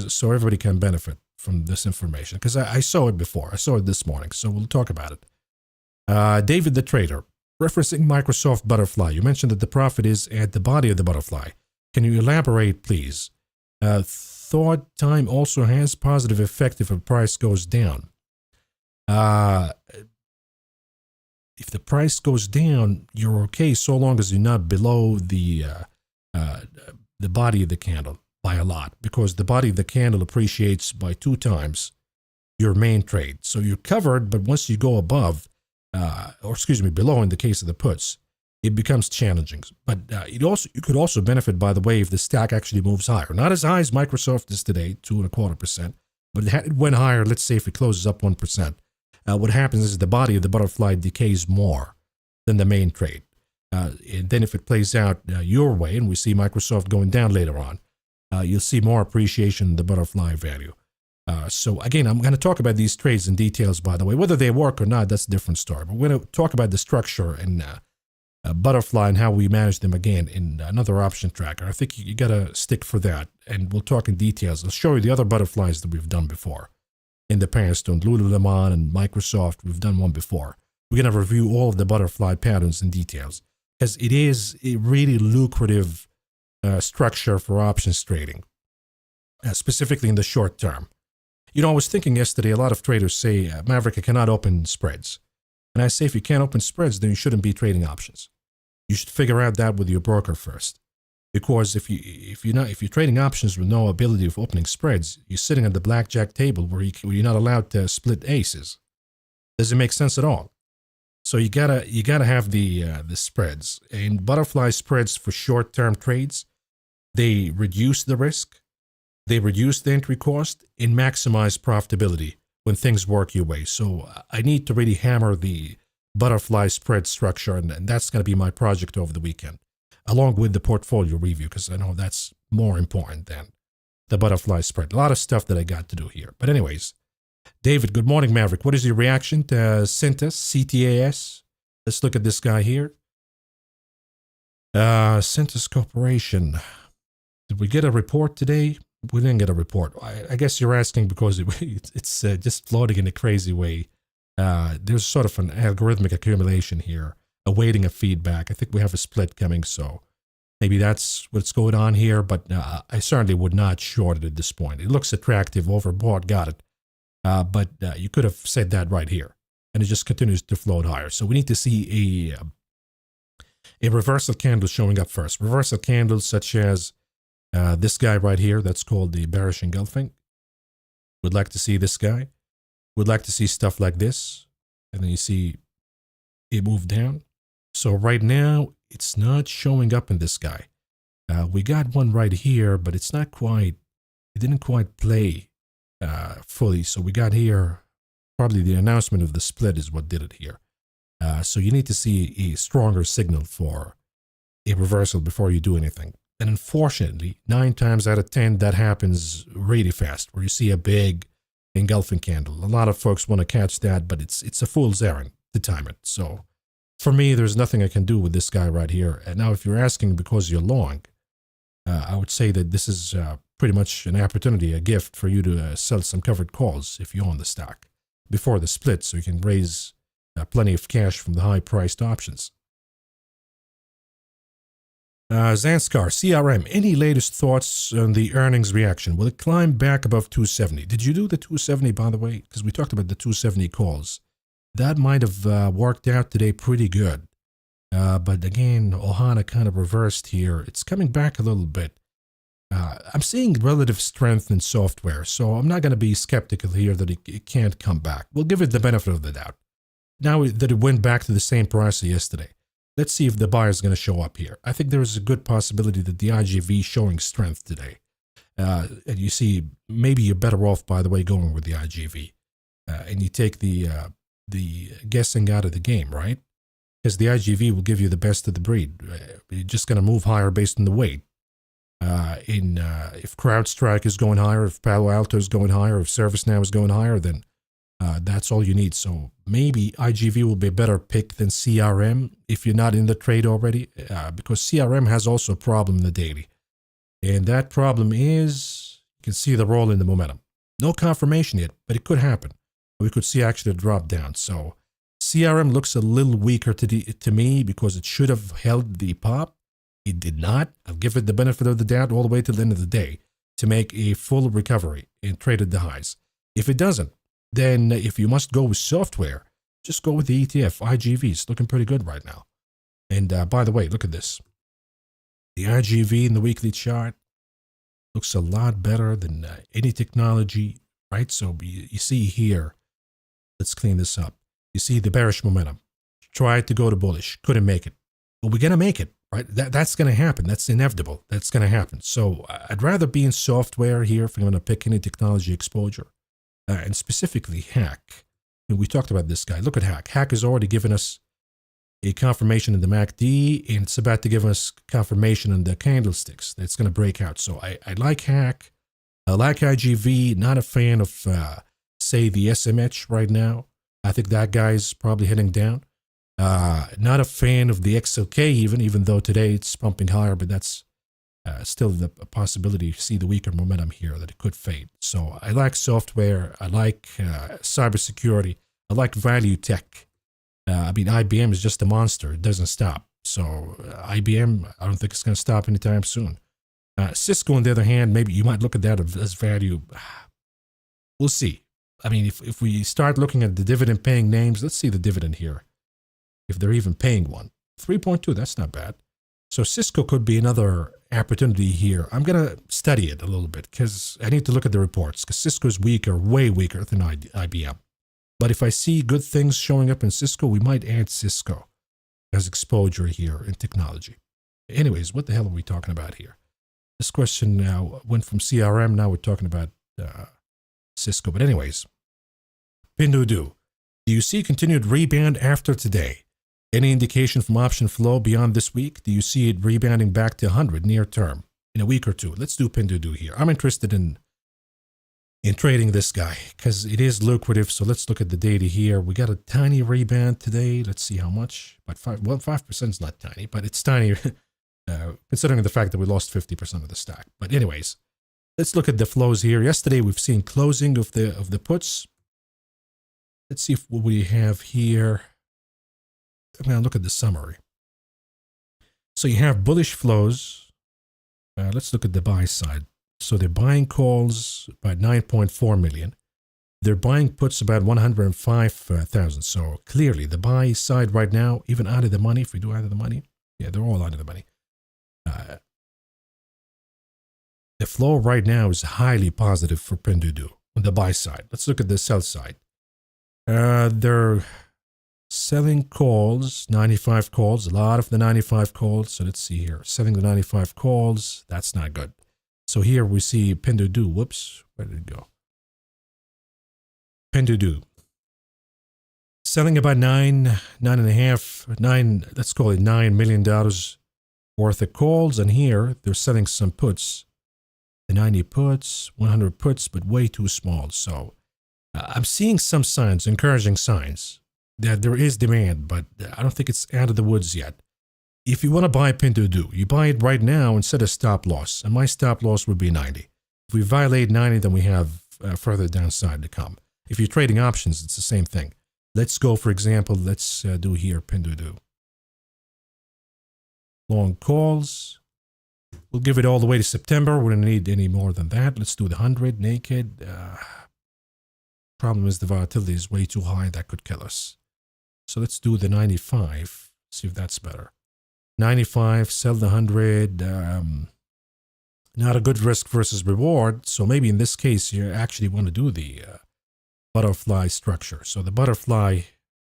so everybody can benefit from this information, because I saw it before. I saw it this morning, so we'll talk about it. David the Trader, referencing Microsoft Butterfly, you mentioned that the profit is at the body of the butterfly. Can you elaborate, please? Thought time also has positive effect if a price goes down. If the price goes down, you're okay so long as you're not below the body of the candle by a lot, because the body of the candle appreciates by 2 times your main trade. So you're covered, but once you go above, below in the case of the puts, it becomes challenging. But you could also benefit, by the way, if the stock actually moves higher. Not as high as Microsoft is today, 2.25%, but it went higher. Let's say if it closes up 1%. What happens is the body of the butterfly decays more than the main trade. And then if it plays out your way, and we see Microsoft going down later on, you'll see more appreciation in the butterfly value. So again, I'm going to talk about these trades in details, by the way. Whether they work or not, that's a different story. But we're going to talk about the structure and butterfly and how we manage them again in another option tracker. I think you got to stick for that, and we'll talk in details. I'll show you the other butterflies that we've done before in the past on Lululemon and Microsoft. We've done one before. We're going to review all of the butterfly patterns in details, because it is a really lucrative structure for options trading, specifically in the short term. You know, I was thinking yesterday, a lot of traders say, Maverick, I cannot open spreads. And I say, if you can't open spreads, then you shouldn't be trading options. You should figure out that with your broker first. Because if you're trading options with no ability of opening spreads, you're sitting at the blackjack table where you're not allowed to split aces. Doesn't make sense at all. So you gotta have the spreads. And butterfly spreads for short-term trades, they reduce the risk, they reduce the entry cost, and maximize profitability when things work your way. So I need to really hammer the butterfly spread structure, and that's going to be my project over the weekend, along with the portfolio review, because I know that's more important than the butterfly spread. A lot of stuff that I got to do here. But anyways, David, good morning, Maverick. What is your reaction to Cintas, CTAS? Let's look at this guy here. Cintas Corporation. Did we get a report today? We didn't get a report. I guess you're asking because it's just floating in a crazy way. There's sort of an algorithmic accumulation here, awaiting a feedback. I think we have a split coming, so Maybe that's what's going on here, but I certainly would not short it at this point. It looks attractive, overbought, got it. But you could have said that right here. And it just continues to float higher. So we need to see a reversal candle showing up first. Reversal candles such as this guy right here, that's called the bearish engulfing. Would like to see this guy. Would like to see stuff like this. And then you see it move down. So right now, it's not showing up in this guy. We got one right here, but it's not quite, it didn't quite play fully. So we got here, probably the announcement of the split is what did it here. So you need to see a stronger signal for a reversal before you do anything. And unfortunately, 9 times out of 10, that happens really fast, where you see a big engulfing candle. A lot of folks want to catch that, but it's a fool's errand to time it. So for me, there's nothing I can do with this guy right here. And now, if you're asking because you're long, I would say that this is pretty much an opportunity, a gift for you to sell some covered calls if you own the stock before the split, so you can raise plenty of cash from the high-priced options. Zanskar, CRM, any latest thoughts on the earnings reaction? Will it climb back above 270? Did you do the 270, by the way? Because we talked about the 270 calls. That might have worked out today pretty good. But again, Ohana kind of reversed here. It's coming back a little bit. I'm seeing relative strength in software, so I'm not going to be skeptical here that it can't come back. We'll give it the benefit of the doubt. Now that it went back to the same price yesterday, let's see if the buyer is going to show up here. I think there is a good possibility that the IGV is showing strength today. And you see, maybe you're better off, by the way, going with the IGV. And you take the guessing out of the game, right? Because the IGV will give you the best of the breed. You're just going to move higher based on the weight. If CrowdStrike is going higher, if Palo Alto is going higher, if ServiceNow is going higher, then that's all you need. So maybe IGV will be a better pick than CRM if you're not in the trade already, because CRM has also a problem in the daily. And that problem is, you can see the roll in the momentum. No confirmation yet, but it could happen. We could see actually a drop down. So CRM looks a little weaker to me because it should have held the pop. It did not. I'll give it the benefit of the doubt all the way to the end of the day to make a full recovery and trade at the highs. If it doesn't, then if you must go with software, just go with the ETF. IGV is looking pretty good right now. And by the way, look at this. The IGV in the weekly chart looks a lot better than any technology, right? So you see here, let's clean this up. You see the bearish momentum. Tried to go to bullish, couldn't make it. But we're going to make it, right? That's going to happen. That's inevitable. That's going to happen. So I'd rather be in software here if I'm going to pick any technology exposure. And specifically Hack. And we talked about this guy. Look at Hack. Hack has already given us a confirmation in the MACD, and it's about to give us confirmation in the candlesticks. That's going to break out. So I like Hack. I like IGV. Not a fan of, say, the SMH right now. I think that guy's probably heading down. Not a fan of the XLK even though today it's pumping higher, but that's still the possibility you see the weaker momentum here that it could fade. So I like software. I like cybersecurity. I like value tech. IBM is just a monster. It doesn't stop. So IBM, I don't think it's going to stop anytime soon. Cisco, on the other hand, maybe you might look at that as value. We'll see. If we start looking at the dividend-paying names, let's see the dividend here. If they're even paying one. 3.2, that's not bad. So Cisco could be another opportunity here. I'm going to study it a little bit because I need to look at the reports because Cisco is weaker, way weaker than IBM. But if I see good things showing up in Cisco, we might add Cisco as exposure here in technology. Anyways, what the hell are we talking about here? This question now went from CRM, now we're talking about Cisco. But anyways, Pinduoduo, do you see continued rebound after today? Any indication from option flow beyond this week? Do you see it rebounding back to 100 near term in a week or two? Let's do Pinduoduo here. I'm interested in trading this guy because it is lucrative. So let's look at the data here. We got a tiny rebound today. Let's see how much. But 5% is not tiny, but it's tiny considering the fact that we lost 50% of the stock. But anyways, let's look at the flows here. Yesterday we've seen closing of the puts. Let's see what we have here. I'm going to look at the summary. So you have bullish flows. Let's look at the buy side. So they're buying calls about 9.4 million. They're buying puts about 105,000. So clearly the buy side right now, even out of the money, if we do out of the money, yeah, they're all out of the money. The flow right now is highly positive for Pinduoduo on the buy side. Let's look at the sell side. They're selling calls, 95 calls, a lot of the 95 calls. So let's see here, selling the 95 calls, that's not good. So here we see Pinduoduo, whoops, where did it go? Pinduoduo. Selling about let's call it $9 million worth of calls. And here they're selling some puts, the 90 puts, 100 puts, but way too small. So I'm seeing some signs, encouraging signs that there is demand, but I don't think it's out of the woods yet. If you want to buy Pinduoduo, you buy it right now and set a stop loss. And my stop loss would be 90. If we violate 90, then we have further downside to come. If you're trading options, it's the same thing. Let's go, for example, let's do here Pinduoduo. Long calls. We'll give it all the way to September. We don't need any more than that. Let's do the 100 naked. Problem is the volatility is way too high. That could kill us. So let's do the 95. See if that's better. 95, sell the 100. Not a good risk versus reward. So maybe in this case, you actually want to do the butterfly structure. So the butterfly,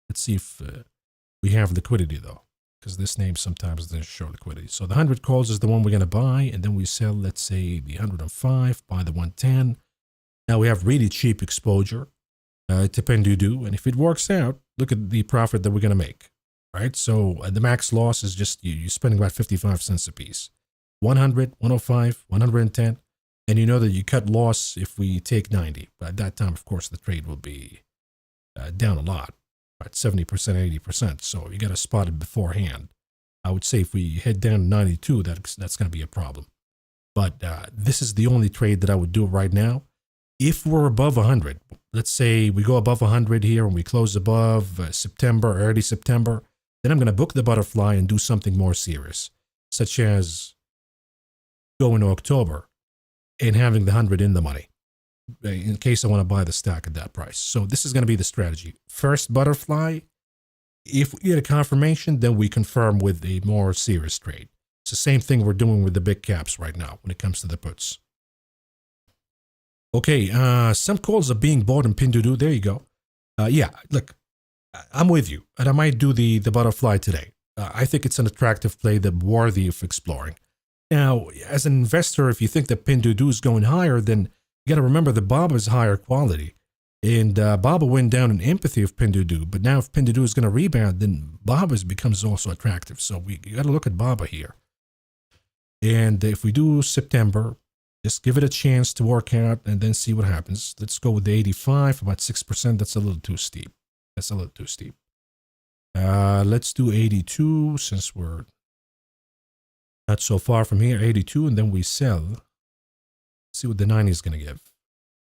let's see if we have liquidity though, because this name sometimes doesn't show liquidity. So the 100 calls is the one we're going to buy, and then we sell, let's say, the 105, buy the 110. Now we have really cheap exposure to Pinduoduo, and if it works out, look at the profit that we're going to make, right? So the max loss is just you're spending about 55 cents a piece. 100, 105, 110, and you know that you cut loss if we take 90. But at that time, of course, the trade will be down a lot, right? 70%, 80%. So you got to spot it beforehand. I would say if we head down to 92, that's going to be a problem. But this is the only trade that I would do right now. If we're above 100, let's say we go above 100 here and we close above September, early September, then I'm going to book the butterfly and do something more serious, such as go into October and having the 100 in the money in case I want to buy the stock at that price. So this is going to be the strategy. First butterfly. If we get a confirmation, then we confirm with a more serious trade. It's the same thing we're doing with the big caps right now when it comes to the puts. Okay, some calls are being bought in Pinduoduo. There you go. Yeah, look, I'm with you, and I might do the butterfly today. I think it's an attractive play that's worthy of exploring. Now, as an investor, if you think that Pinduoduo is going higher, then you got to remember that Baba is higher quality. And Baba went down in empathy of Pinduoduo, but now if Pinduoduo is going to rebound, then Baba becomes also attractive. So you got to look at Baba here. And if we do September, just give it a chance to work out and then see what happens. Let's go with the 85, about 6%. That's a little too steep. That's a little too steep. Let's do 82 since we're not so far from here. 82, and then we sell. Let's see what the 90 is going to give.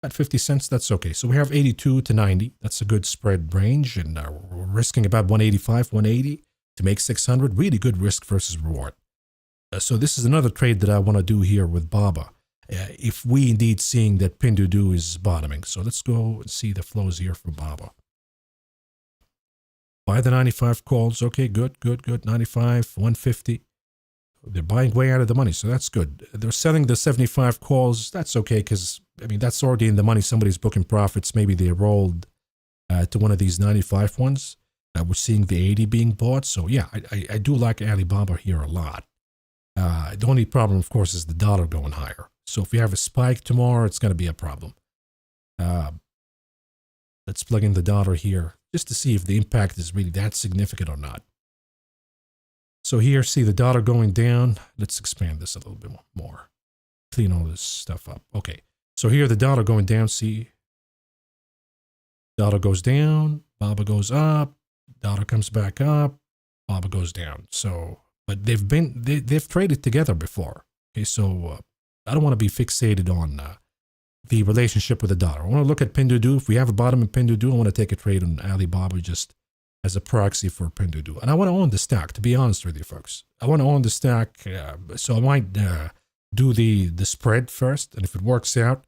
At 50 cents, that's okay. So we have 82 to 90. That's a good spread range, and we're risking about 185, 180 to make 600. Really good risk versus reward. So this is another trade that I want to do here with Baba. If we indeed seeing that Pinduoduo is bottoming. So let's go and see the flows here for Baba. Buy the 95 calls. Okay, good. 95, 150. They're buying way out of the money, so that's good. They're selling the 75 calls. That's okay because, I mean, that's already in the money. Somebody's booking profits. Maybe they rolled to one of these 95 ones. We're seeing the 80 being bought. So, yeah, I do like Alibaba here a lot. The only problem, of course, is the dollar going higher. So if we have a spike tomorrow, it's going to be a problem. Let's plug in the dollar here just to see if the impact is really that significant or not. So here, see the dollar going down. Let's expand this a little bit more. Clean all this stuff up. Okay. So here, the dollar going down. See, dollar goes down, Baba goes up, dollar comes back up, Baba goes down. So, but they've traded together before. Okay, so I don't want to be fixated on the relationship with the dollar. I want to look at Pinduoduo. If we have a bottom in Pinduoduo, I want to take a trade on Alibaba just as a proxy for Pinduoduo. And I want to own the stock, to be honest with you folks. I want to own the stock, so I might do the spread first, and if it works out,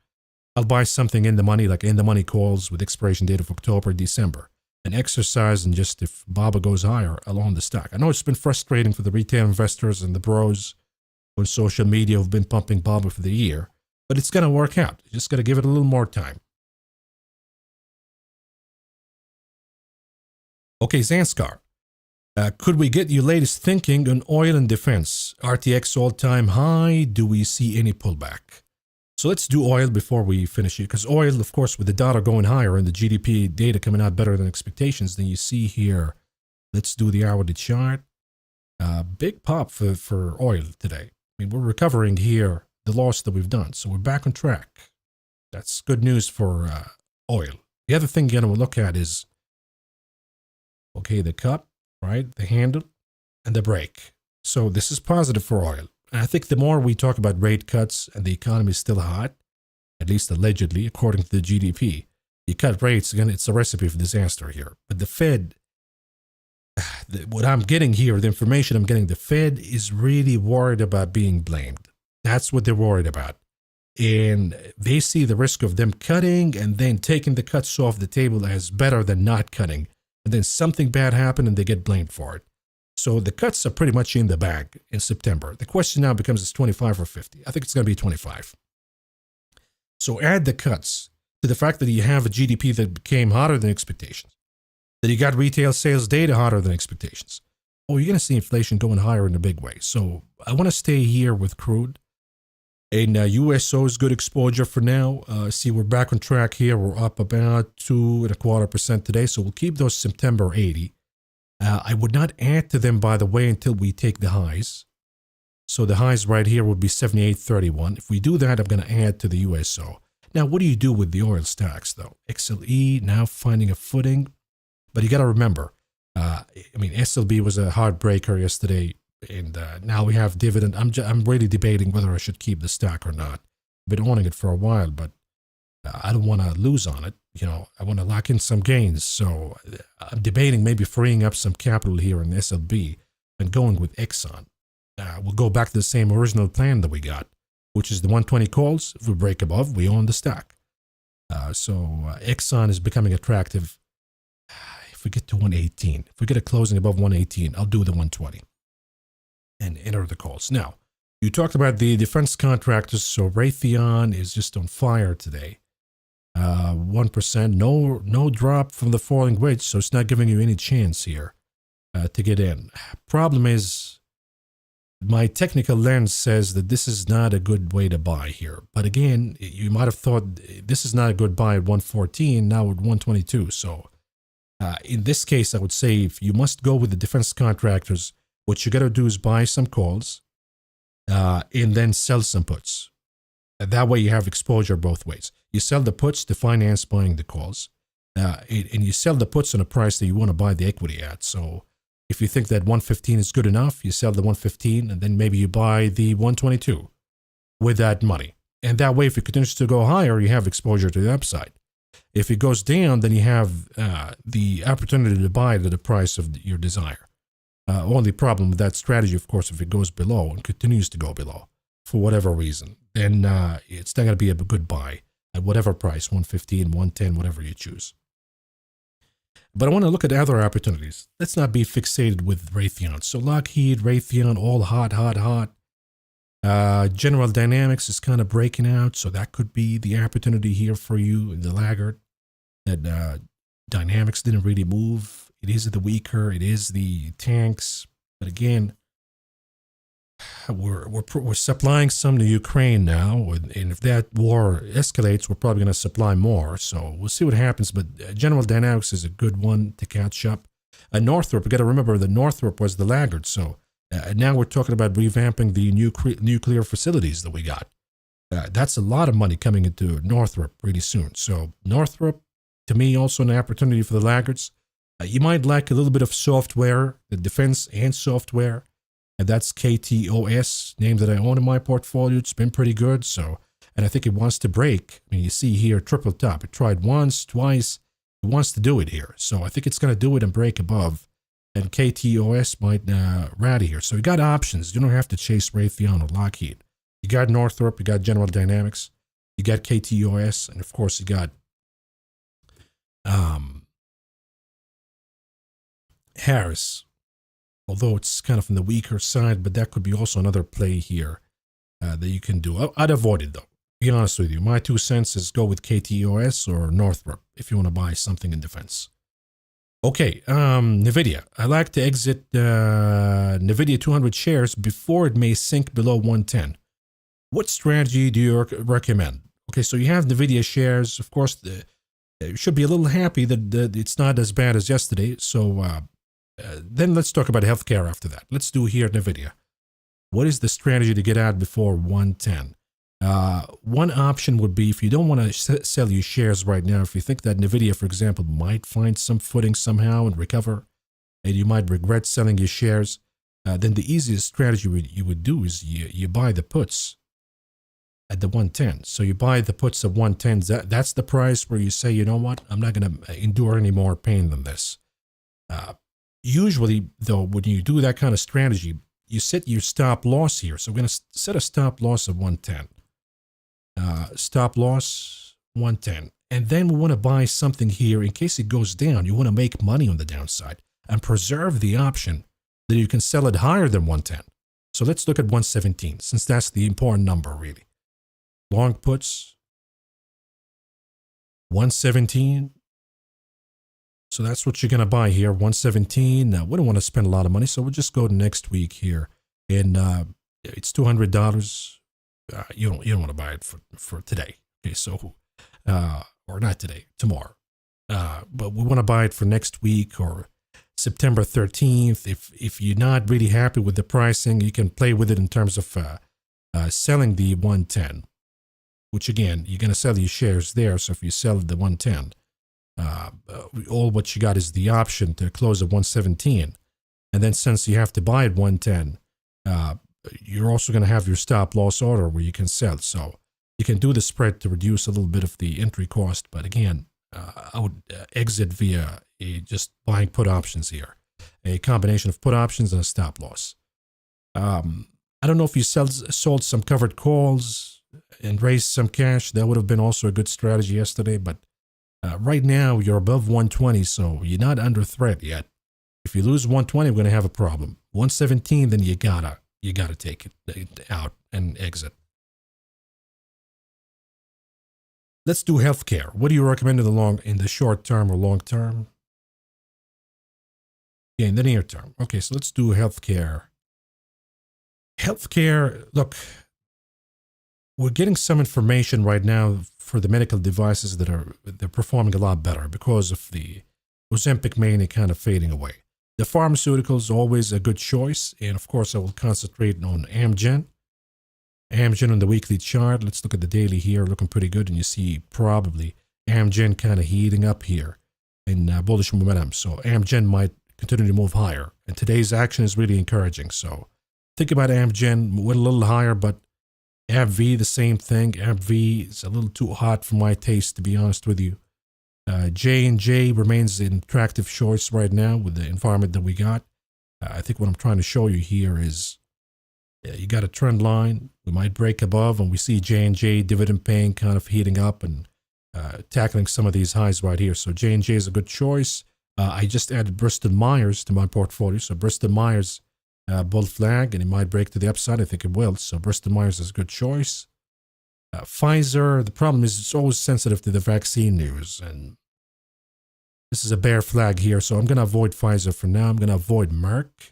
I'll buy something in the money, like in the money calls with expiration date of October, December, and exercise, and just if BABA goes higher, I'll own the stock. I know it's been frustrating for the retail investors and the bros on social media who've been pumping BABA for the year, but it's going to work out. You just got to give it a little more time. Okay, Zanskar. Could we get your latest thinking on oil and defense? RTX all-time high. Do we see any pullback? So let's do oil before we finish it, because oil, of course, with the dollar going higher and the GDP data coming out better than expectations, then you see here, let's do the hourly chart. Big pop for oil today. I mean, we're recovering here the loss that we've done, so we're back on track. That's good news for oil. The other thing you're going to look at is, okay, the cup, right, the handle, and the break. So this is positive for oil. And I think the more we talk about rate cuts and the economy is still hot, at least allegedly, according to the GDP, you cut rates, again, it's a recipe for disaster here. But the Fed, what I'm getting here, the information I'm getting, the Fed is really worried about being blamed. That's what they're worried about. And they see the risk of them cutting and then taking the cuts off the table as better than not cutting. And then something bad happened and they get blamed for it. So the cuts are pretty much in the bag in September. The question now becomes, is 25 or 50? I think it's going to be 25. So add the cuts to the fact that you have a GDP that became hotter than expectations, that you got retail sales data hotter than expectations. Oh, you're going to see inflation going higher in a big way. So I want to stay here with crude. And USO is good exposure for now. See, we're back on track here. We're up about 2.25% today. So we'll keep those September 80. I would not add to them, by the way, until we take the highs. So the highs right here would be 78.31. If we do that, I'm going to add to the USO. Now, what do you do with the oil stocks, though? XLE now finding a footing. But you got to remember, SLB was a heartbreaker yesterday, and now we have dividend. I'm really debating whether I should keep the stock or not. I've been owning it for a while, but I don't want to lose on it. I want to lock in some gains. So I'm debating maybe freeing up some capital here in SLB and going with Exxon. We'll go back to the same original plan that we got, which is the 120 calls. If we break above, we own the stock. So Exxon is becoming attractive. If we get to 118, if we get a closing above 118, I'll do the 120 and enter the calls. Now, you talked about the defense contractors. So Raytheon is just on fire today. 1%, no drop from the falling wedge, so it's not giving you any chance here to get in. Problem is, my technical lens says that this is not a good way to buy here. But again, you might have thought this is not a good buy at 114, now at 122. So in this case, I would say if you must go with the defense contractors, what you got to do is buy some calls and then sell some puts. That way you have exposure both ways. You sell the puts to finance buying the calls, and you sell the puts on a price that you want to buy the equity at. So if you think that 115 is good enough, you sell the 115, and then maybe you buy the 122 with that money. And that way, if it continues to go higher, you have exposure to the upside. If it goes down, then you have the opportunity to buy it at the price of your desire. Only problem with that strategy, of course, if it goes below and continues to go below for whatever reason, then it's not going to be a good buy at whatever price, 115, 110, whatever you choose. But I want to look at other opportunities. Let's not be fixated with Raytheon. So Lockheed, Raytheon, all hot. General Dynamics is kind of breaking out, so that could be the opportunity here for you in the laggard. That Dynamics didn't really move. It is the weaker. It is the tanks. But again, we're supplying some to Ukraine now, and if that war escalates, we're probably going to supply more. So we'll see what happens. But General Dynamics is a good one to catch up. Northrop, we got to remember that Northrop was the laggard. So now we're talking about revamping the nuclear facilities that we got. That's a lot of money coming into Northrop really soon. So Northrop, to me, also an opportunity for the laggards. You might like a little bit of software, the defense and software. And that's KTOS, name that I own in my portfolio. It's been pretty good. So, and I think it wants to break. I mean, you see here, triple top. It tried once, twice. It wants to do it here. So I think it's going to do it and break above. And KTOS might rally here. So you got options. You don't have to chase Raytheon or Lockheed. You got Northrop, you got General Dynamics, you got KTOS, and of course you got Harris. Although it's kind of on the weaker side, but that could be also another play here that you can do. I'd avoid it though. Be honest with you. My 2 cents is go with KTOS or Northrop if you want to buy something in defense. Okay, NVIDIA. I like to exit NVIDIA 200 shares before it may sink below 110. What strategy do you recommend? Okay, so you have NVIDIA shares. Of course, you should be a little happy that it's not as bad as yesterday. So then let's talk about healthcare after that. Let's do here NVIDIA. What is the strategy to get out before 110? One option would be if you don't want to sell your shares right now, if you think that NVIDIA, for example, might find some footing somehow and recover, and you might regret selling your shares, then the easiest strategy you would do is you buy the puts at the 110. So you buy the puts at 110. That's the price where you say, you know what, I'm not going to endure any more pain than this. Usually, though, when you do that kind of strategy, you set your stop loss here. So we're going to set a stop loss of 110. Stop loss 110. And then we want to buy something here in case it goes down. You want to make money on the downside and preserve the option that you can sell it higher than 110. So let's look at 117, since that's the important number, really. Long puts, 117. So that's what you're going to buy here, 117. Now, we don't want to spend a lot of money, so we'll just go to next week here. And it's $200. You don't want to buy it for today. Okay, so, or not today, tomorrow. But we want to buy it for next week or September 13th. If you're not really happy with the pricing, you can play with it in terms of selling the 110, which again, you're going to sell your shares there. So if you sell the 110, all what you got is the option to close at 117. And then since you have to buy at 110, you're also going to have your stop loss order where you can sell. So you can do the spread to reduce a little bit of the entry cost. But again, I would exit via just buying put options here, a combination of put options and a stop loss. I don't know if you sold some covered calls and raised some cash. That would have been also a good strategy yesterday. But right now, you're above 120, so you're not under threat yet. If you lose 120, we're going to have a problem. 117, then you gotta take it out and exit. Let's do healthcare. What do you recommend in the short term or long term? Yeah, in the near term. Okay, so let's do healthcare. Healthcare, look, we're getting some information right now for the medical devices they're performing a lot better because of the Ozempic mania kind of fading away. The pharmaceuticals always a good choice, and of course I will concentrate on Amgen. Amgen on the weekly chart. Let's look at the daily here, looking pretty good, and you see probably Amgen kind of heating up here in bullish momentum. So Amgen might continue to move higher, and today's action is really encouraging. So think about Amgen, went a little higher, but AbbVie, the same thing. AbbVie is a little too hot for my taste, to be honest with you. J&J remains an attractive choice right now with the environment that we got. I think what I'm trying to show you here is you got a trend line. We might break above, and we see J&J dividend paying kind of heating up and tackling some of these highs right here. So J&J is a good choice. I just added Bristol Myers to my portfolio. So Bristol Myers bull flag, and it might break to the upside. I think it will. So Bristol Myers is a good choice. Pfizer, the problem is it's always sensitive to the vaccine news, and this is a bear flag here, so I'm going to avoid Pfizer for now. I'm going to avoid Merck,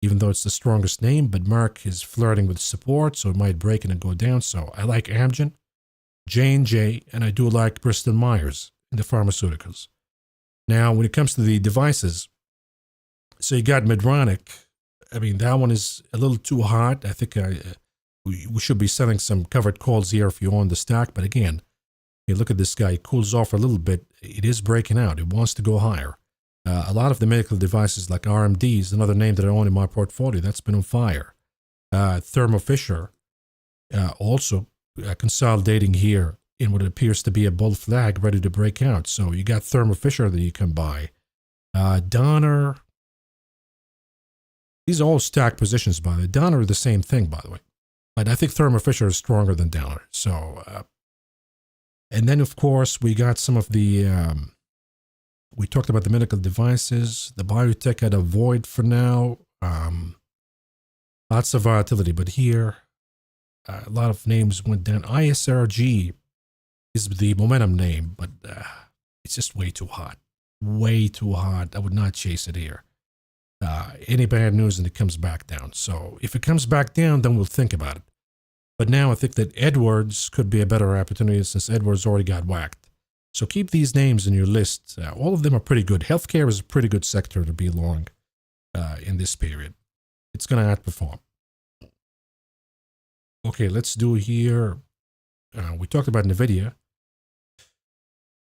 even though it's the strongest name, but Merck is flirting with support, so it might break and go down. So I like Amgen, J&J, and I do like Bristol Myers in the pharmaceuticals. Now, when it comes to the devices, so you got Medtronic. I mean, that one is a little too hot. I think we should be selling some covered calls here if you own the stock. But again, hey, look at this guy. It cools off a little bit. It is breaking out. It wants to go higher. A lot of the medical devices like RMD is another name that I own in my portfolio. That's been on fire. Thermo Fisher also consolidating here in what appears to be a bull flag ready to break out. So you got Thermo Fisher that you can buy. Donner. These are all stacked positions, by the way. Donner are the same thing, by the way. But I think Thermo Fisher is stronger than Donner. So, and then, of course, we got some of the, we talked about the medical devices. The biotech had a void for now. Lots of volatility, but here, a lot of names went down. ISRG is the momentum name, but it's just way too hot. Way too hot. I would not chase it here. Any bad news and it comes back down. So if it comes back down, then we'll think about it. But now I think that Edwards could be a better opportunity since Edwards already got whacked. So keep these names in your list. All of them are pretty good. Healthcare is a pretty good sector to be long in this period. It's going to outperform. Okay, let's do here. We talked about NVIDIA.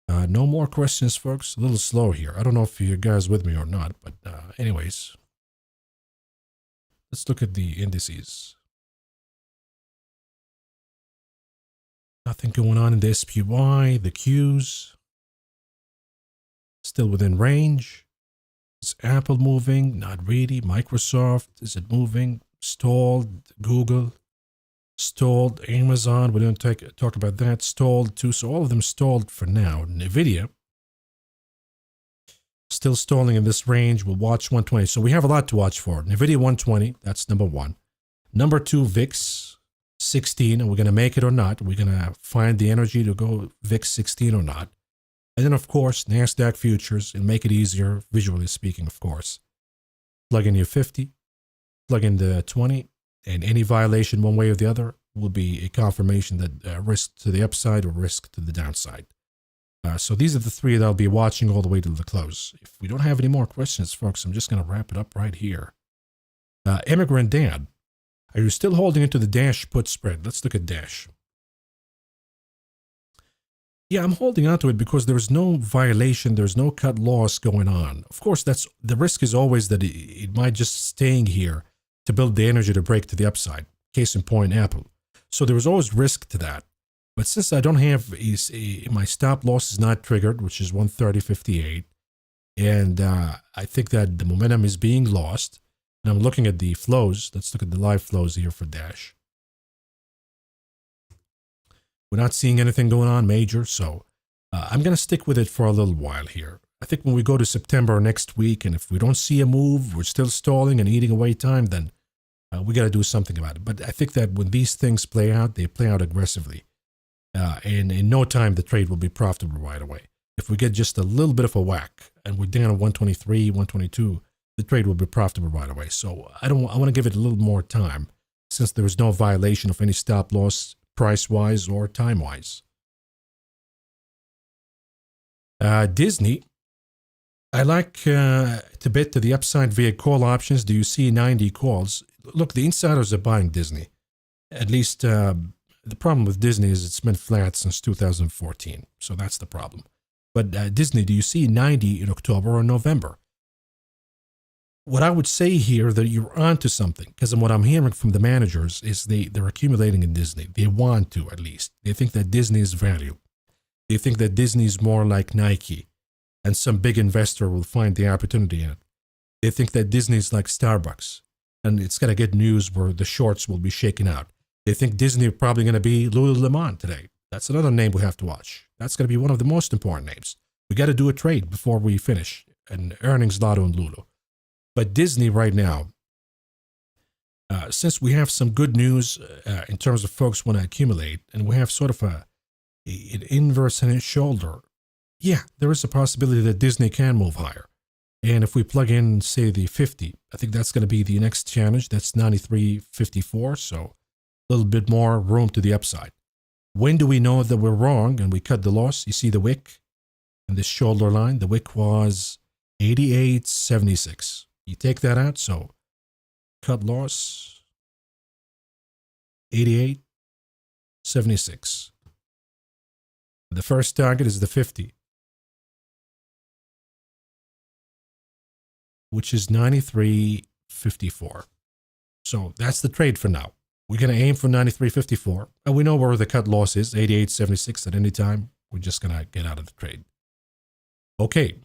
No more questions, folks. A little slow here. I don't know if you guys with me or not, but anyways. Let's look at the indices. Nothing going on in the SPY, the Qs. Still within range. Is Apple moving? Not really. Microsoft, is it moving? Stalled. Google. Stalled. Amazon, we don't talk about that. Stalled too. So all of them stalled for now. NVIDIA. Still stalling in this range. We'll watch 120. So we have a lot to watch for. NVIDIA 120. That's number one. Number two, VIX 16. And we're going to make it or not. We're going to find the energy to go VIX 16 or not. And then, of course, NASDAQ futures and make it easier, visually speaking, of course. Plug in your 50. Plug in the 20. And any violation one way or the other will be a confirmation that risk to the upside or risk to the downside. So these are the three that I'll be watching all the way to the close. If we don't have any more questions, folks, I'm just going to wrap it up right here. Immigrant Dad, are you still holding into the Dash put spread? Let's look at Dash. Yeah, I'm holding on to it because there's no violation. There's no cut loss going on. Of course, that's the risk is always that it might just staying here to build the energy to break to the upside. Case in point, Apple. So there was always risk to that. But since I don't have my stop loss is not triggered, which is 130.58, and I think that the momentum is being lost, and I'm looking at the flows. Let's look at the live flows here for Dash. We're not seeing anything going on major, so I'm going to stick with it for a little while here. I think when we go to September next week, and if we don't see a move, we're still stalling and eating away time, then we got to do something about it. But I think that when these things play out, they play out aggressively. And in no time, the trade will be profitable right away. If we get just a little bit of a whack and we're down at 123, 122, the trade will be profitable right away. So I want to give it a little more time since there is no violation of any stop loss price-wise or time-wise. Disney, I like to bet to the upside via call options. Do you see 90 calls? Look, the insiders are buying Disney. At least the problem with Disney is it's been flat since 2014. So that's the problem. But Disney, do you see 90 in October or November? What I would say here that you're onto something, because what I'm hearing from the managers is they're accumulating in Disney. They want to, at least. They think that Disney is value. They think that Disney is more like Nike, and some big investor will find the opportunity in it. They think that Disney is like Starbucks, and it's going to get news where the shorts will be shaken out. They think Disney is probably going to be Lululemon today. That's another name we have to watch. That's going to be one of the most important names. We got to do a trade before we finish, and earnings, Lotto, and Lulu. But Disney right now, since we have some good news in terms of folks want to accumulate, and we have sort of an inverse in its shoulder, yeah, there is a possibility that Disney can move higher. And if we plug in, say, the 50, I think that's going to be the next challenge. That's 93.54, so a little bit more room to the upside. When do we know that we're wrong and we cut the loss? You see the wick and this shoulder line. The wick was 88.76. You take that out, so cut loss 88.76. The first target is the 50, which is 93.54. So that's the trade for now. We're going to aim for 93.54. And we know where the cut loss is, 88.76 at any time. We're just going to get out of the trade. Okay.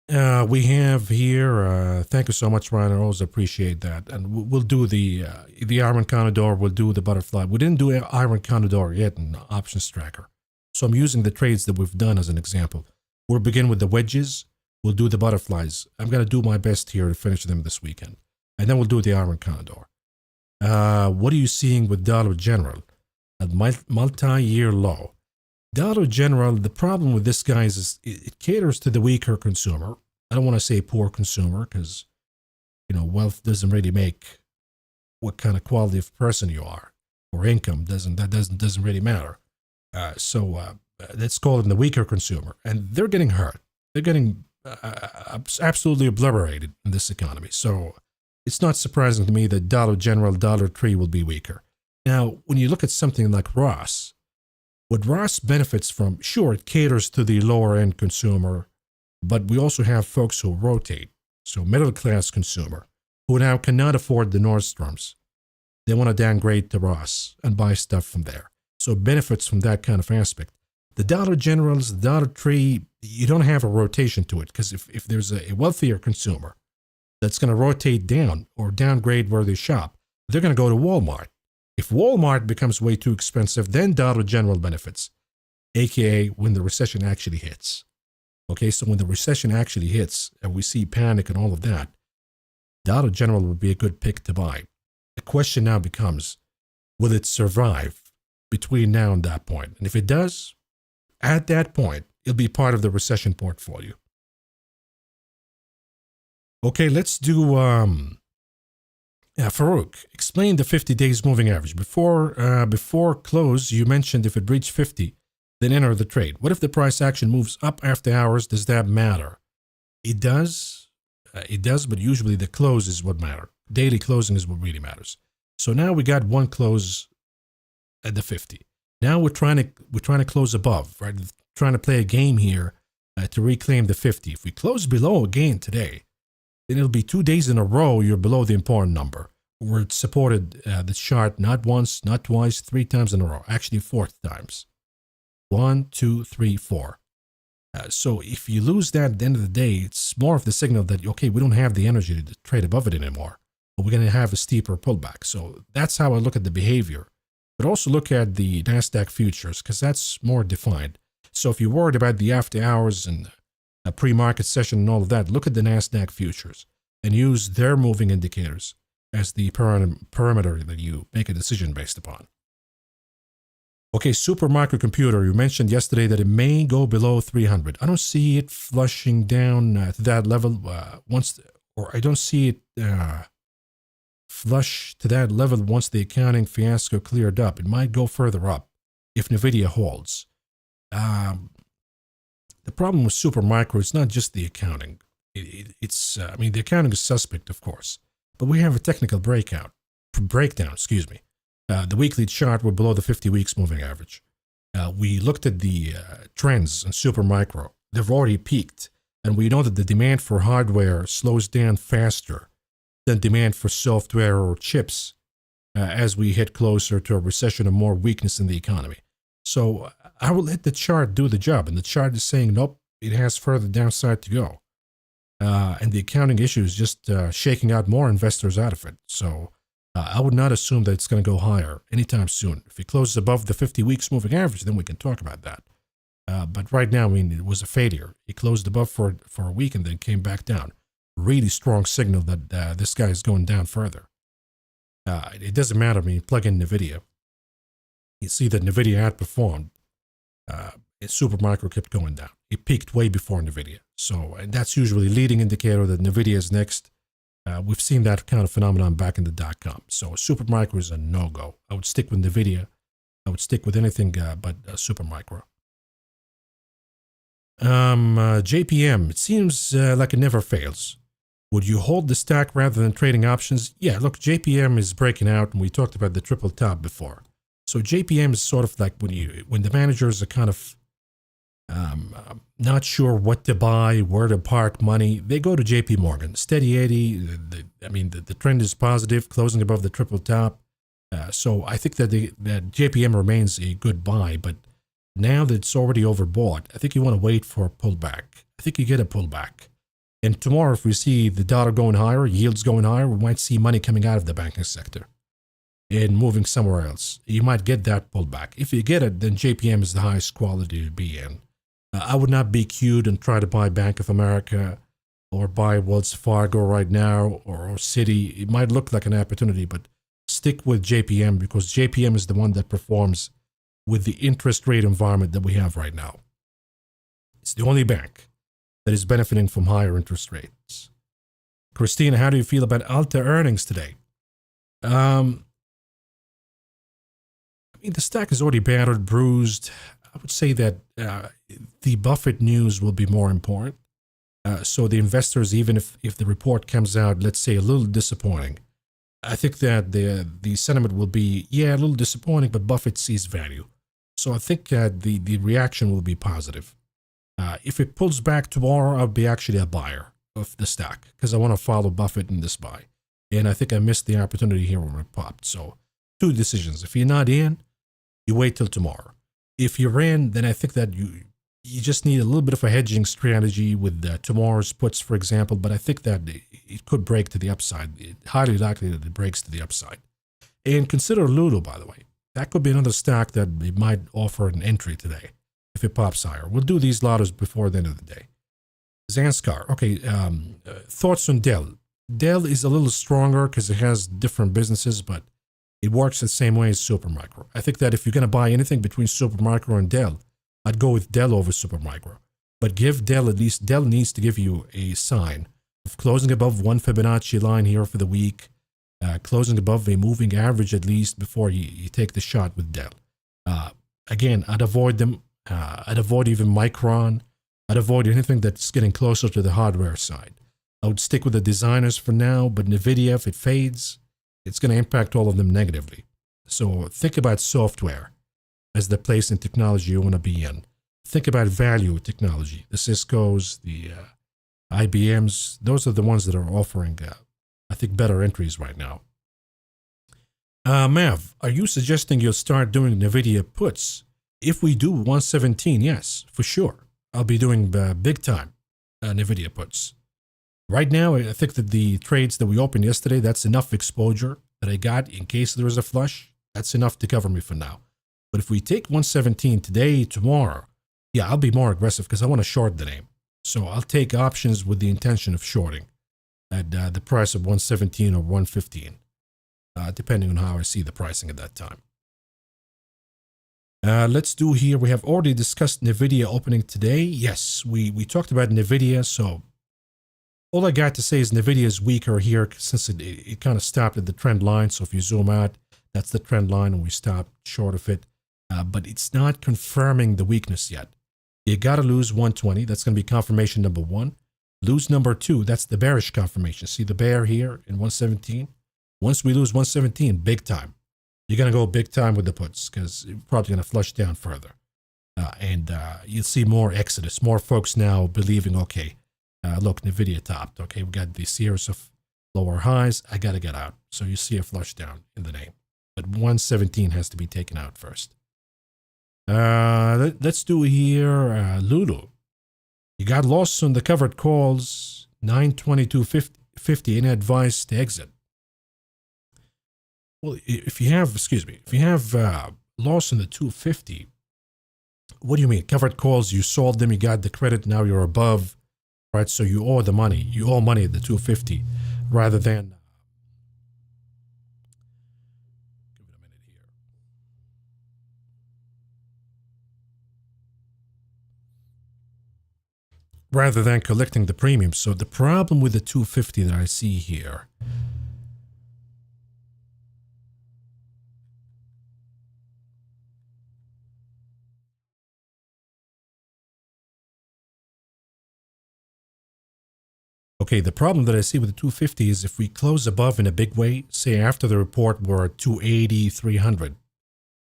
We have here, thank you so much, Ryan. I always appreciate that. And we'll do the Iron Condor, we'll do the butterfly. We didn't do Iron Condor yet in the options tracker. So I'm using the trades that we've done as an example. We'll begin with the wedges. We'll do the butterflies. I'm going to do my best here to finish them this weekend. And then we'll do the Iron Condor. What are you seeing with Dollar General? At multi-year low. Dollar General, the problem with this, guys, is it caters to the weaker consumer. I don't want to say poor consumer because, wealth doesn't really make what kind of quality of person you are, or income doesn't really matter. So let's call it the weaker consumer, and they're getting hurt. They're getting absolutely obliterated in this economy. So it's not surprising to me that Dollar General, Dollar Tree will be weaker. Now, when you look at something like Ross, what Ross benefits from, sure, it caters to the lower end consumer, but we also have folks who rotate. So middle class consumer who now cannot afford the Nordstroms. They want to downgrade to Ross and buy stuff from there. So it benefits from that kind of aspect. The Dollar Generals, the Dollar Tree, you don't have a rotation to it because if there's a wealthier consumer that's going to rotate down or downgrade where they shop, they're going to go to Walmart. If Walmart becomes way too expensive, then Dollar General benefits, aka when the recession actually hits. Okay, so when the recession actually hits and we see panic and all of that, Dollar General would be a good pick to buy. The question now becomes, will it survive between now and that point? And if it does, at that point, it'll be part of the recession portfolio. Okay, let's do Farouk, explain the 50 days moving average. Before close, you mentioned if it breached 50, then enter the trade. What if the price action moves up after hours? Does that matter? It does. But usually the close is what matters. Daily closing is what really matters. So now we got one close at the 50. Now we're trying to close above, right? We're trying to play a game here to reclaim the 50. If we close below again today, then it'll be 2 days in a row you're below the important number, where it supported the chart not once, not twice, 3 times in a row, actually 4 times. 1, 2, 3, 4. So if you lose that at the end of the day, it's more of the signal that, okay, we don't have the energy to trade above it anymore, but we're going to have a steeper pullback. So that's how I look at the behavior. But also look at the NASDAQ futures because that's more defined. So if you're worried about the after hours and a pre-market session and all of that, look at the NASDAQ futures and use their moving indicators as the parameter that you make a decision based upon. Okay, super microcomputer, you mentioned yesterday that it may go below 300. I don't see it flushing down to that level I don't see it flush to that level once the accounting fiasco cleared up. It might go further up if NVIDIA holds. The problem with Supermicro is not just the accounting. The accounting is suspect, of course, but we have a technical breakdown. The weekly chart, we're below the 50 weeks moving average. We looked at the trends in Supermicro. They've already peaked, and we know that the demand for hardware slows down faster than demand for software or chips as we head closer to a recession or more weakness in the economy. So I will let the chart do the job, and the chart is saying, nope, it has further downside to go. And the accounting issue is just shaking out more investors out of it. So I would not assume that it's going to go higher anytime soon. If it closes above the 50 weeks moving average, then we can talk about that. But right now, it was a failure. It closed above for a week and then came back down. Really strong signal that this guy is going down further. It doesn't matter when you plug in NVIDIA. You see that NVIDIA outperformed. Supermicro kept going down. It peaked way before NVIDIA. So and that's usually a leading indicator that NVIDIA is next. We've seen that kind of phenomenon back in the .com. So Supermicro is a no-go. I would stick with NVIDIA. I would stick with anything but Supermicro. JPM, it seems like it never fails. Would you hold the stack rather than trading options? Yeah, look, JPM is breaking out, and we talked about the triple top before. So JPM is sort of like when the managers are kind of not sure what to buy, where to park money, they go to JP Morgan. Steady 80, the trend is positive, closing above the triple top. So I think that that JPM remains a good buy, but now that it's already overbought, I think you want to wait for a pullback. I think you get a pullback. And tomorrow, if we see the dollar going higher, yields going higher, we might see money coming out of the banking sector and moving somewhere else. You might get that pullback. If you get it, then JPM is the highest quality to be in. I would not be queued and try to buy Bank of America or buy Wells Fargo right now or Citi. It might look like an opportunity, but stick with JPM because JPM is the one that performs with the interest rate environment that we have right now. It's the only bank that is benefiting from higher interest rates. Christina, how do you feel about Alta earnings today? I mean, the stock is already battered, bruised. I would say that the Buffett news will be more important. So the investors, even if the report comes out, let's say a little disappointing, I think that the sentiment will be, yeah, a little disappointing, but Buffett sees value. So I think the reaction will be positive. If it pulls back tomorrow, I'll be actually a buyer of the stock because I want to follow Buffett in this buy. And I think I missed the opportunity here when it popped. So two decisions. If you're not in, you wait till tomorrow. If you're in, then I think that you just need a little bit of a hedging strategy with tomorrow's puts, for example. But I think that it could break to the upside. It's highly likely that it breaks to the upside. And consider Lulu, by the way. That could be another stock that it might offer an entry today if it pops higher. We'll do these lottos before the end of the day. Zanskar. Okay, thoughts on Dell. Dell is a little stronger because it has different businesses, but it works the same way as Supermicro. I think that if you're going to buy anything between Supermicro and Dell, I'd go with Dell over Supermicro. But give Dell, at least Dell needs to give you a sign of closing above one Fibonacci line here for the week, closing above a moving average at least before you take the shot with Dell. Again, I'd avoid them. I'd avoid even Micron. I'd avoid anything that's getting closer to the hardware side. I would stick with the designers for now, but NVIDIA, if it fades, it's going to impact all of them negatively. So think about software as the place in technology you want to be in. Think about value technology. The Ciscos, the IBMs, those are the ones that are offering, I think, better entries right now. Mav, are you suggesting you'll start doing NVIDIA puts? If we do 117, yes, for sure. I'll be doing big time NVIDIA puts. Right now, I think that the trades that we opened yesterday, that's enough exposure that I got in case there is a flush. That's enough to cover me for now. But if we take 117 today, tomorrow, yeah, I'll be more aggressive because I want to short the name. So I'll take options with the intention of shorting at the price of 117 or 115, depending on how I see the pricing at that time. Let's do here. We have already discussed NVIDIA opening today. Yes, we talked about NVIDIA. So all I got to say is NVIDIA is weaker here since it kind of stopped at the trend line. So if you zoom out, that's the trend line and we stopped short of it. But it's not confirming the weakness yet. You got to lose 120. That's going to be confirmation number one. Lose number two. That's the bearish confirmation. See the bear here in 117? Once we lose 117, big time. You're going to go big time with the puts because you're probably going to flush down further. And you'll see more exodus, more folks now believing, okay, look, NVIDIA topped. Okay, we got the series of lower highs. I got to get out. So you see a flush down in the name. But 117 has to be taken out first. Let's do here Lulu. You got lost on the covered calls, 922.50. Any advice to exit? Well, if you have loss in the 250, what do you mean? Covered calls, you sold them, you got the credit, now you're above, right? So you owe the money. You owe money at the 250 rather than, give it a minute here. Rather than collecting the premium. So the problem with the 250 that I see here, okay, the problem that I see with the 250 is if we close above in a big way, say after the report we're at 280, 300,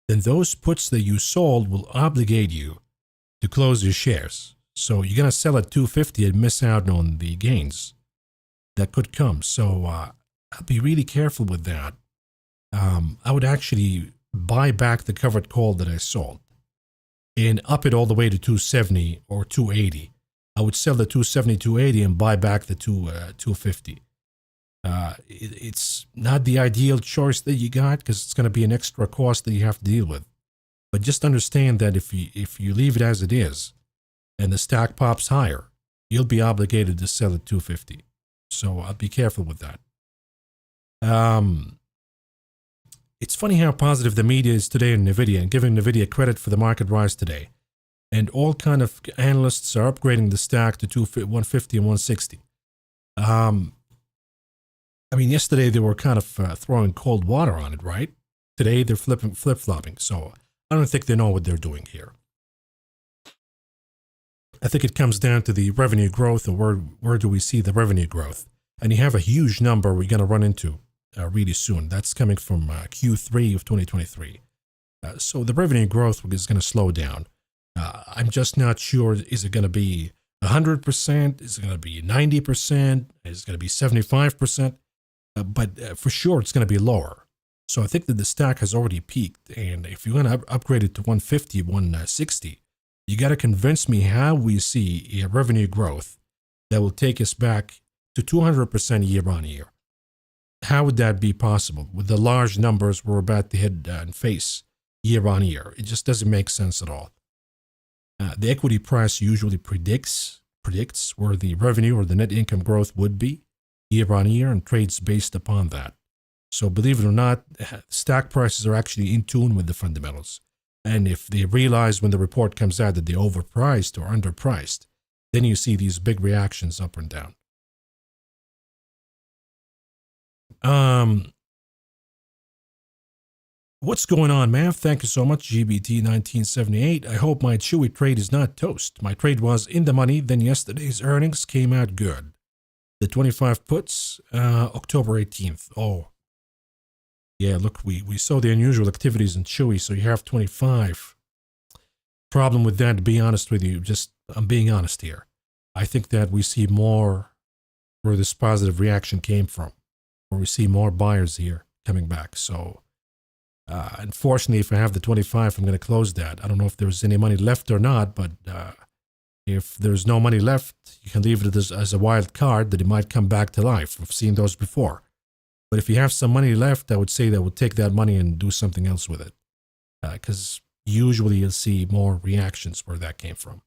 then those puts that you sold will obligate you to close your shares. So you're going to sell at 250 and miss out on the gains that could come. So I'll be really careful with that. I would actually buy back the covered call that I sold and up it all the way to 270 or 280. I would sell the 270, 280 and buy back the 250. It's not the ideal choice that you got because it's going to be an extra cost that you have to deal with. But just understand that if you leave it as it is and the stock pops higher, you'll be obligated to sell at 250. So I'll be careful with that. It's funny how positive the media is today in NVIDIA and giving NVIDIA credit for the market rise today. And all kind of analysts are upgrading the stock to 150 and 160. I mean, yesterday they were kind of throwing cold water on it, right? Today they're flip-flopping. So I don't think they know what they're doing here. I think it comes down to the revenue growth and where do we see the revenue growth. And you have a huge number we're going to run into really soon. That's coming from Q3 of 2023. So the revenue growth is going to slow down. I'm just not sure, is it going to be 100%? Is it going to be 90%? Is it going to be 75%? But for sure, it's going to be lower. So I think that the stock has already peaked. And if you're going to upgrade it to 150, 160, you got to convince me how we see a revenue growth that will take us back to 200% year on year. How would that be possible with the large numbers we're about to hit and face year on year? It just doesn't make sense at all. The equity price usually predicts where the revenue or the net income growth would be year on year and trades based upon that. So believe it or not, stock prices are actually in tune with the fundamentals. And if they realize when the report comes out that they're overpriced or underpriced, then you see these big reactions up and down. What's going on, Mav? Thank you so much, GBT1978. I hope my Chewy trade is not toast. My trade was in the money, then yesterday's earnings came out good. The 25 puts, October 18th. Oh, yeah, look, we saw the unusual activities in Chewy, so you have 25. Problem with that, to be honest with you, I'm being honest here. I think that we see more where this positive reaction came from, where we see more buyers here coming back. So, unfortunately, if I have the 25, I'm going to close that. I don't know if there's any money left or not, but if there's no money left, you can leave it as a wild card that it might come back to life. We've seen those before. But if you have some money left, I would say that we'll take that money and do something else with it. Because usually you'll see more reactions where that came from.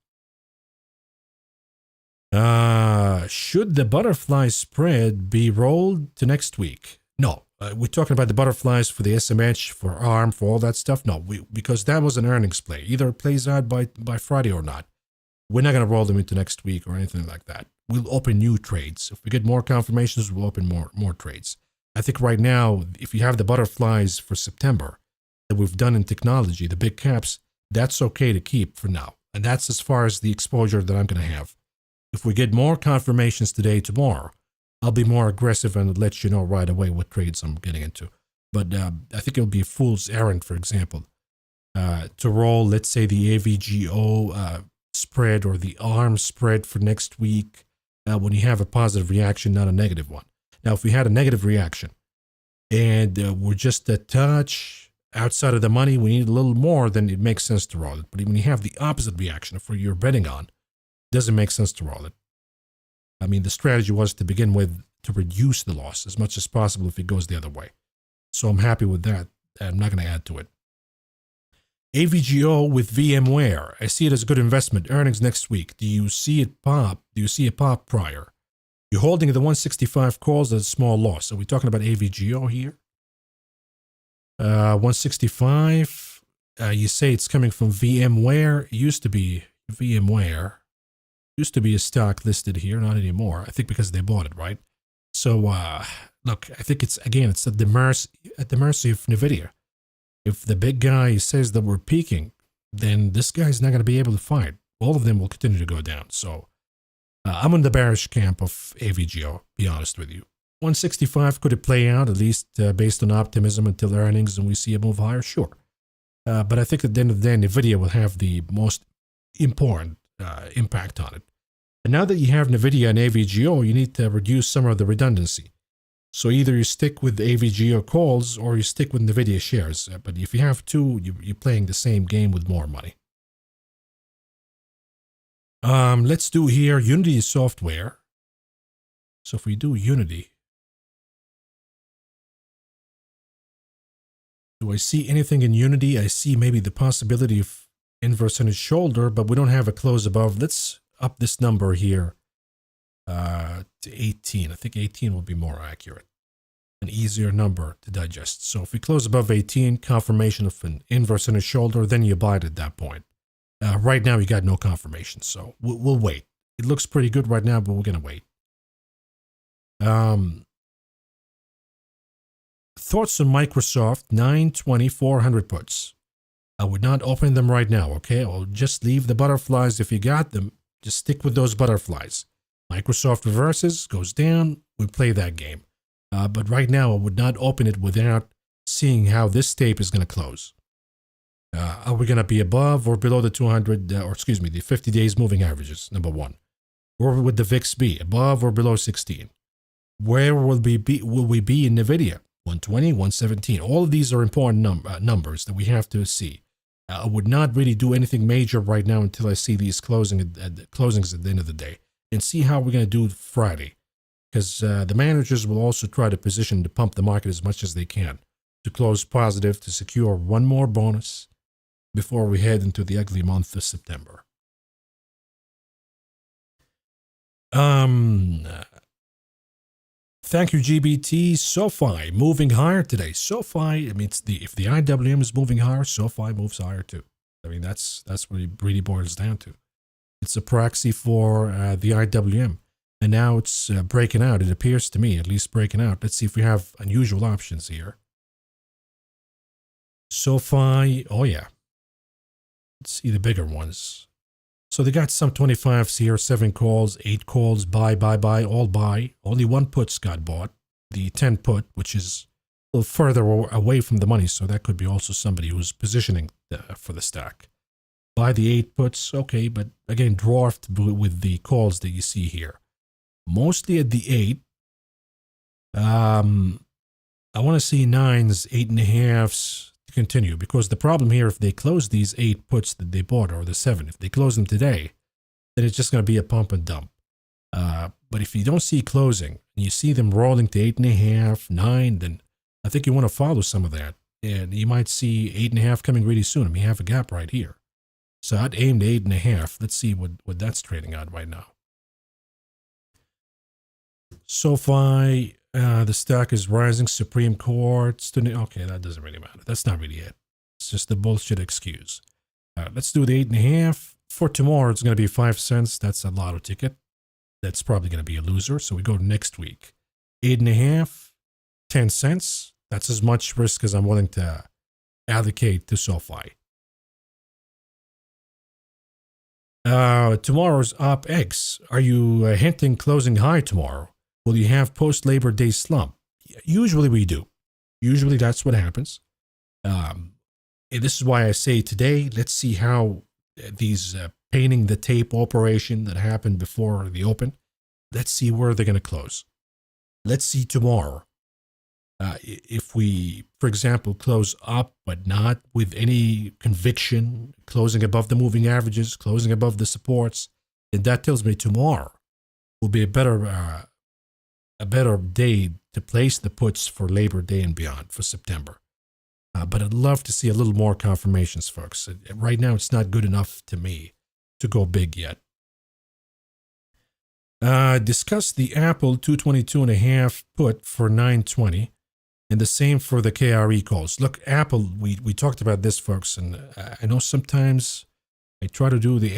Should the butterfly spread be rolled to next week? No. We're talking about the butterflies for the SMH, for ARM, for all that stuff. No, because that was an earnings play. Either it plays out by Friday or not. We're not going to roll them into next week or anything like that. We'll open new trades. If we get more confirmations, we'll open more trades. I think right now, if you have the butterflies for September that we've done in technology, the big caps, that's okay to keep for now. And that's as far as the exposure that I'm going to have. If we get more confirmations today, tomorrow, I'll be more aggressive and let you know right away what trades I'm getting into. But I think it'll be a fool's errand, for example, to roll, let's say, the AVGO spread or the ARM spread for next week when you have a positive reaction, not a negative one. Now, if we had a negative reaction and we're just a touch outside of the money, we need a little more, then it makes sense to roll it. But when you have the opposite reaction of where you're betting on, it doesn't make sense to roll it. I mean, the strategy was to begin with to reduce the loss as much as possible if it goes the other way. So I'm happy with that. I'm not going to add to it. AVGO with VMware. I see it as a good investment. Earnings next week. Do you see it pop? Do you see a pop prior? You're holding the 165 calls at a small loss. Are we talking about AVGO here? 165. You say it's coming from VMware. It used to be VMware. Used to be a stock listed here, not anymore. I think because they bought it, right? So, look, I think it's at the mercy of NVIDIA. If the big guy says that we're peaking, then this guy's not going to be able to fight. All of them will continue to go down. So, I'm in the bearish camp of AVGO, be honest with you. 165, could it play out, at least based on optimism until earnings and we see a move higher? Sure. But I think at the end of the day, NVIDIA will have the most important impact on it. And now that you have NVIDIA and AVGO, you need to reduce some of the redundancy. So either you stick with AVG or calls, or you stick with NVIDIA shares. But if you have two, you're playing the same game with more money. Let's do here Unity software. So if we do Unity, do I see anything in Unity? I see maybe the possibility of inverse on his shoulder, but we don't have a close above. Let's up this number here to 18. I think 18 will be more accurate, an easier number to digest. So if we close above 18, confirmation of an inverse on his shoulder, then you buy it at that point. Right now, you got no confirmation, so we'll wait. It looks pretty good right now, but we're going to wait. Thoughts on Microsoft 920 400 puts? I would not open them right now, okay? I'll just leave the butterflies. If you got them, just stick with those butterflies. Microsoft reverses, goes down, we play that game. But right now, I would not open it without seeing how this tape is going to close. Are we going to be above or below the 200, the 50 days moving averages, number one? Where would the VIX be, above or below 16? Where will we be in NVIDIA? 120, 117. All of these are important numbers that we have to see. I would not really do anything major right now until I see these closings at the end of the day and see how we're going to do Friday. Because the managers will also try to position to pump the market as much as they can to close positive, to secure one more bonus before we head into the ugly month of September. Thank you, GBT. SoFi moving higher today. SoFi, I mean, if the IWM is moving higher, SoFi moves higher too. I mean, that's what it really boils down to. It's a proxy for the IWM. And now it's breaking out. It appears to me, at least breaking out. Let's see if we have unusual options here. SoFi, oh yeah. Let's see the bigger ones. So they got some 25s here, 7 calls, 8 calls, buy, all buy. Only 1 put's got bought. The 10 put, which is a little further away from the money, so that could be also somebody who's positioning for the stack. Buy the 8 puts, okay, but again, dwarfed with the calls that you see here. Mostly at the 8. I want to see 9s, 8.5s to continue, because the problem here, if they close these 8 puts that they bought, or the 7, if they close them today, then it's just going to be a pump and dump. But if you don't see closing, and you see them rolling to 8.5, 9, then I think you want to follow some of that. And you might see 8.5 coming really soon. I mean, you have a gap right here. So I'd aim to 8.5. Let's see what that's trading at right now. SoFi, the stock is rising. Supreme Court, okay, that doesn't really matter. That's not really it. It's just a bullshit excuse. Let's do the 8.5. For tomorrow, it's going to be 5 cents. That's a lotto ticket. That's probably going to be a loser. So we go to next week. 8.5, 10 cents. That's as much risk as I'm willing to allocate to SoFi. Tomorrow's OpEx. Are you hinting closing high tomorrow? Will you have post-Labor Day slump? Usually we do. Usually that's what happens. And this is why I say today, let's see how these painting the tape operation that happened before the open, let's see where they're going to close. Let's see tomorrow. If we, for example, close up but not with any conviction, closing above the moving averages, closing above the supports, then that tells me tomorrow will be a better day to place the puts for Labor Day and beyond for September. But I'd love to see a little more confirmations, folks. Right now, it's not good enough to me to go big yet. Discuss the Apple 222.5 put for 920, and the same for the KRE calls. Look, Apple, we talked about this, folks, and I know sometimes I try to do the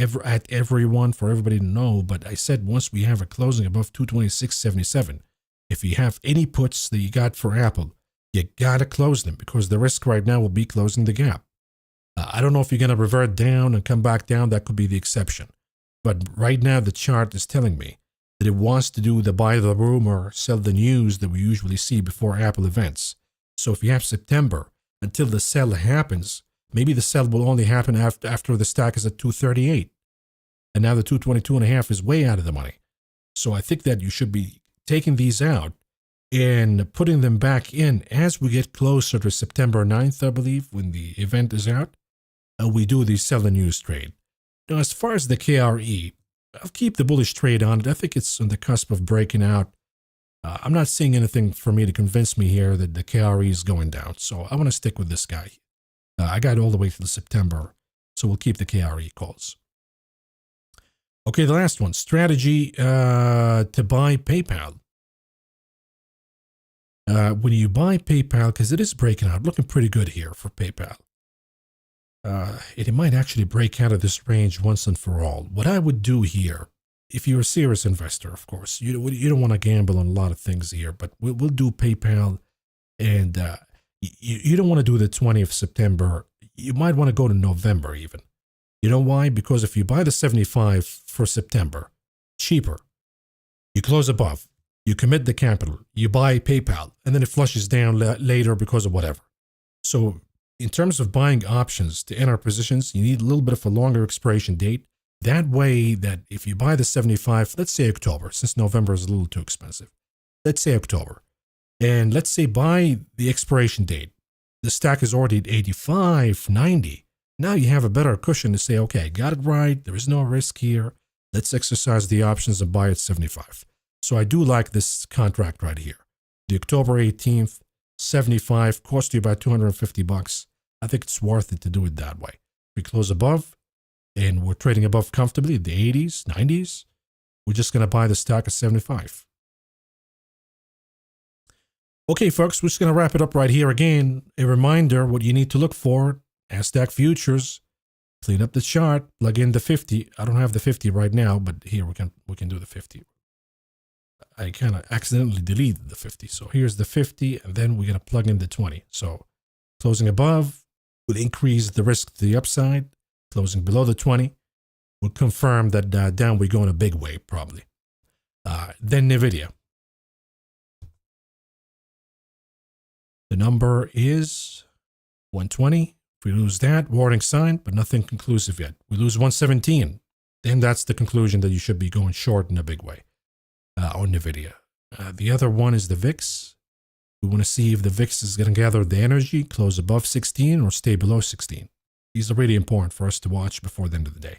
everyone for everybody to know, but I said once we have a closing above 226.77, if you have any puts that you got for Apple, you gotta close them, because the risk right now will be closing the gap. I don't know if you're gonna revert down and come back down. That could be the exception. But right now the chart is telling me that it wants to do the buy the rumor, sell the news that we usually see before Apple events. So if you have September until the sell happens, maybe the sell will only happen after the stock is at 238. And now the 222.5 is way out of the money. So I think that you should be taking these out and putting them back in as we get closer to September 9th, I believe, when the event is out. We do the sell and use trade. Now, as far as the KRE, I'll keep the bullish trade on it. I think it's on the cusp of breaking out. I'm not seeing anything for me to convince me here that the KRE is going down. So I want to stick with this guy. I got all the way till September, so we'll keep the KRE calls. Okay, the last one, strategy to buy PayPal. When you buy PayPal, because it is breaking out, looking pretty good here for PayPal. It might actually break out of this range once and for all. What I would do here, if you're a serious investor, of course, you don't want to gamble on a lot of things here, but we'll do PayPal, and you don't want to do the 20th of September. You might want to go to November even. You know why? Because if you buy the 75 for September, cheaper, you close above, you commit the capital, you buy PayPal, and then it flushes down later because of whatever. So in terms of buying options to enter positions, you need a little bit of a longer expiration date. That way that if you buy the 75, let's say October, since November is a little too expensive, let's say October, and let's say by the expiration date, the stack is already at 85, 90. Now you have a better cushion to say, okay, got it right. There is no risk here. Let's exercise the options and buy at 75. So I do like this contract right here. The October 18th, 75, cost you about $250. I think it's worth it to do it that way. We close above, and we're trading above comfortably at the 80s, 90s. We're just going to buy the stock at 75. Okay, folks, we're just going to wrap it up right here. Again, a reminder what you need to look for. NASDAQ futures, clean up the chart, plug in the 50. I don't have the 50 right now, but here we can do the 50. I kind of accidentally deleted the 50. So here's the 50, and then we're going to plug in the 20. So closing above will increase the risk to the upside. Closing below the 20 will confirm that down we go in a big way, probably. Then NVDA. The number is 120. If we lose that, warning sign, but nothing conclusive yet. We lose 117. Then that's the conclusion that you should be going short in a big way on NVIDIA. The other one is the VIX. We want to see if the VIX is going to gather the energy, close above 16 or stay below 16. These are really important for us to watch before the end of the day.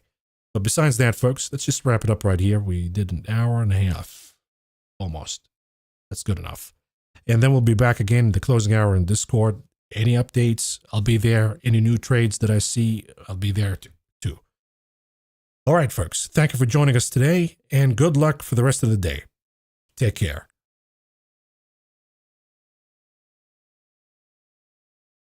But besides that, folks, let's just wrap it up right here. We did an hour and a half, almost. That's good enough. And then we'll be back again in the closing hour in Discord. Any updates, I'll be there. Any new trades that I see, I'll be there too. All right, folks, thank you for joining us today, and good luck for the rest of the day. Take care.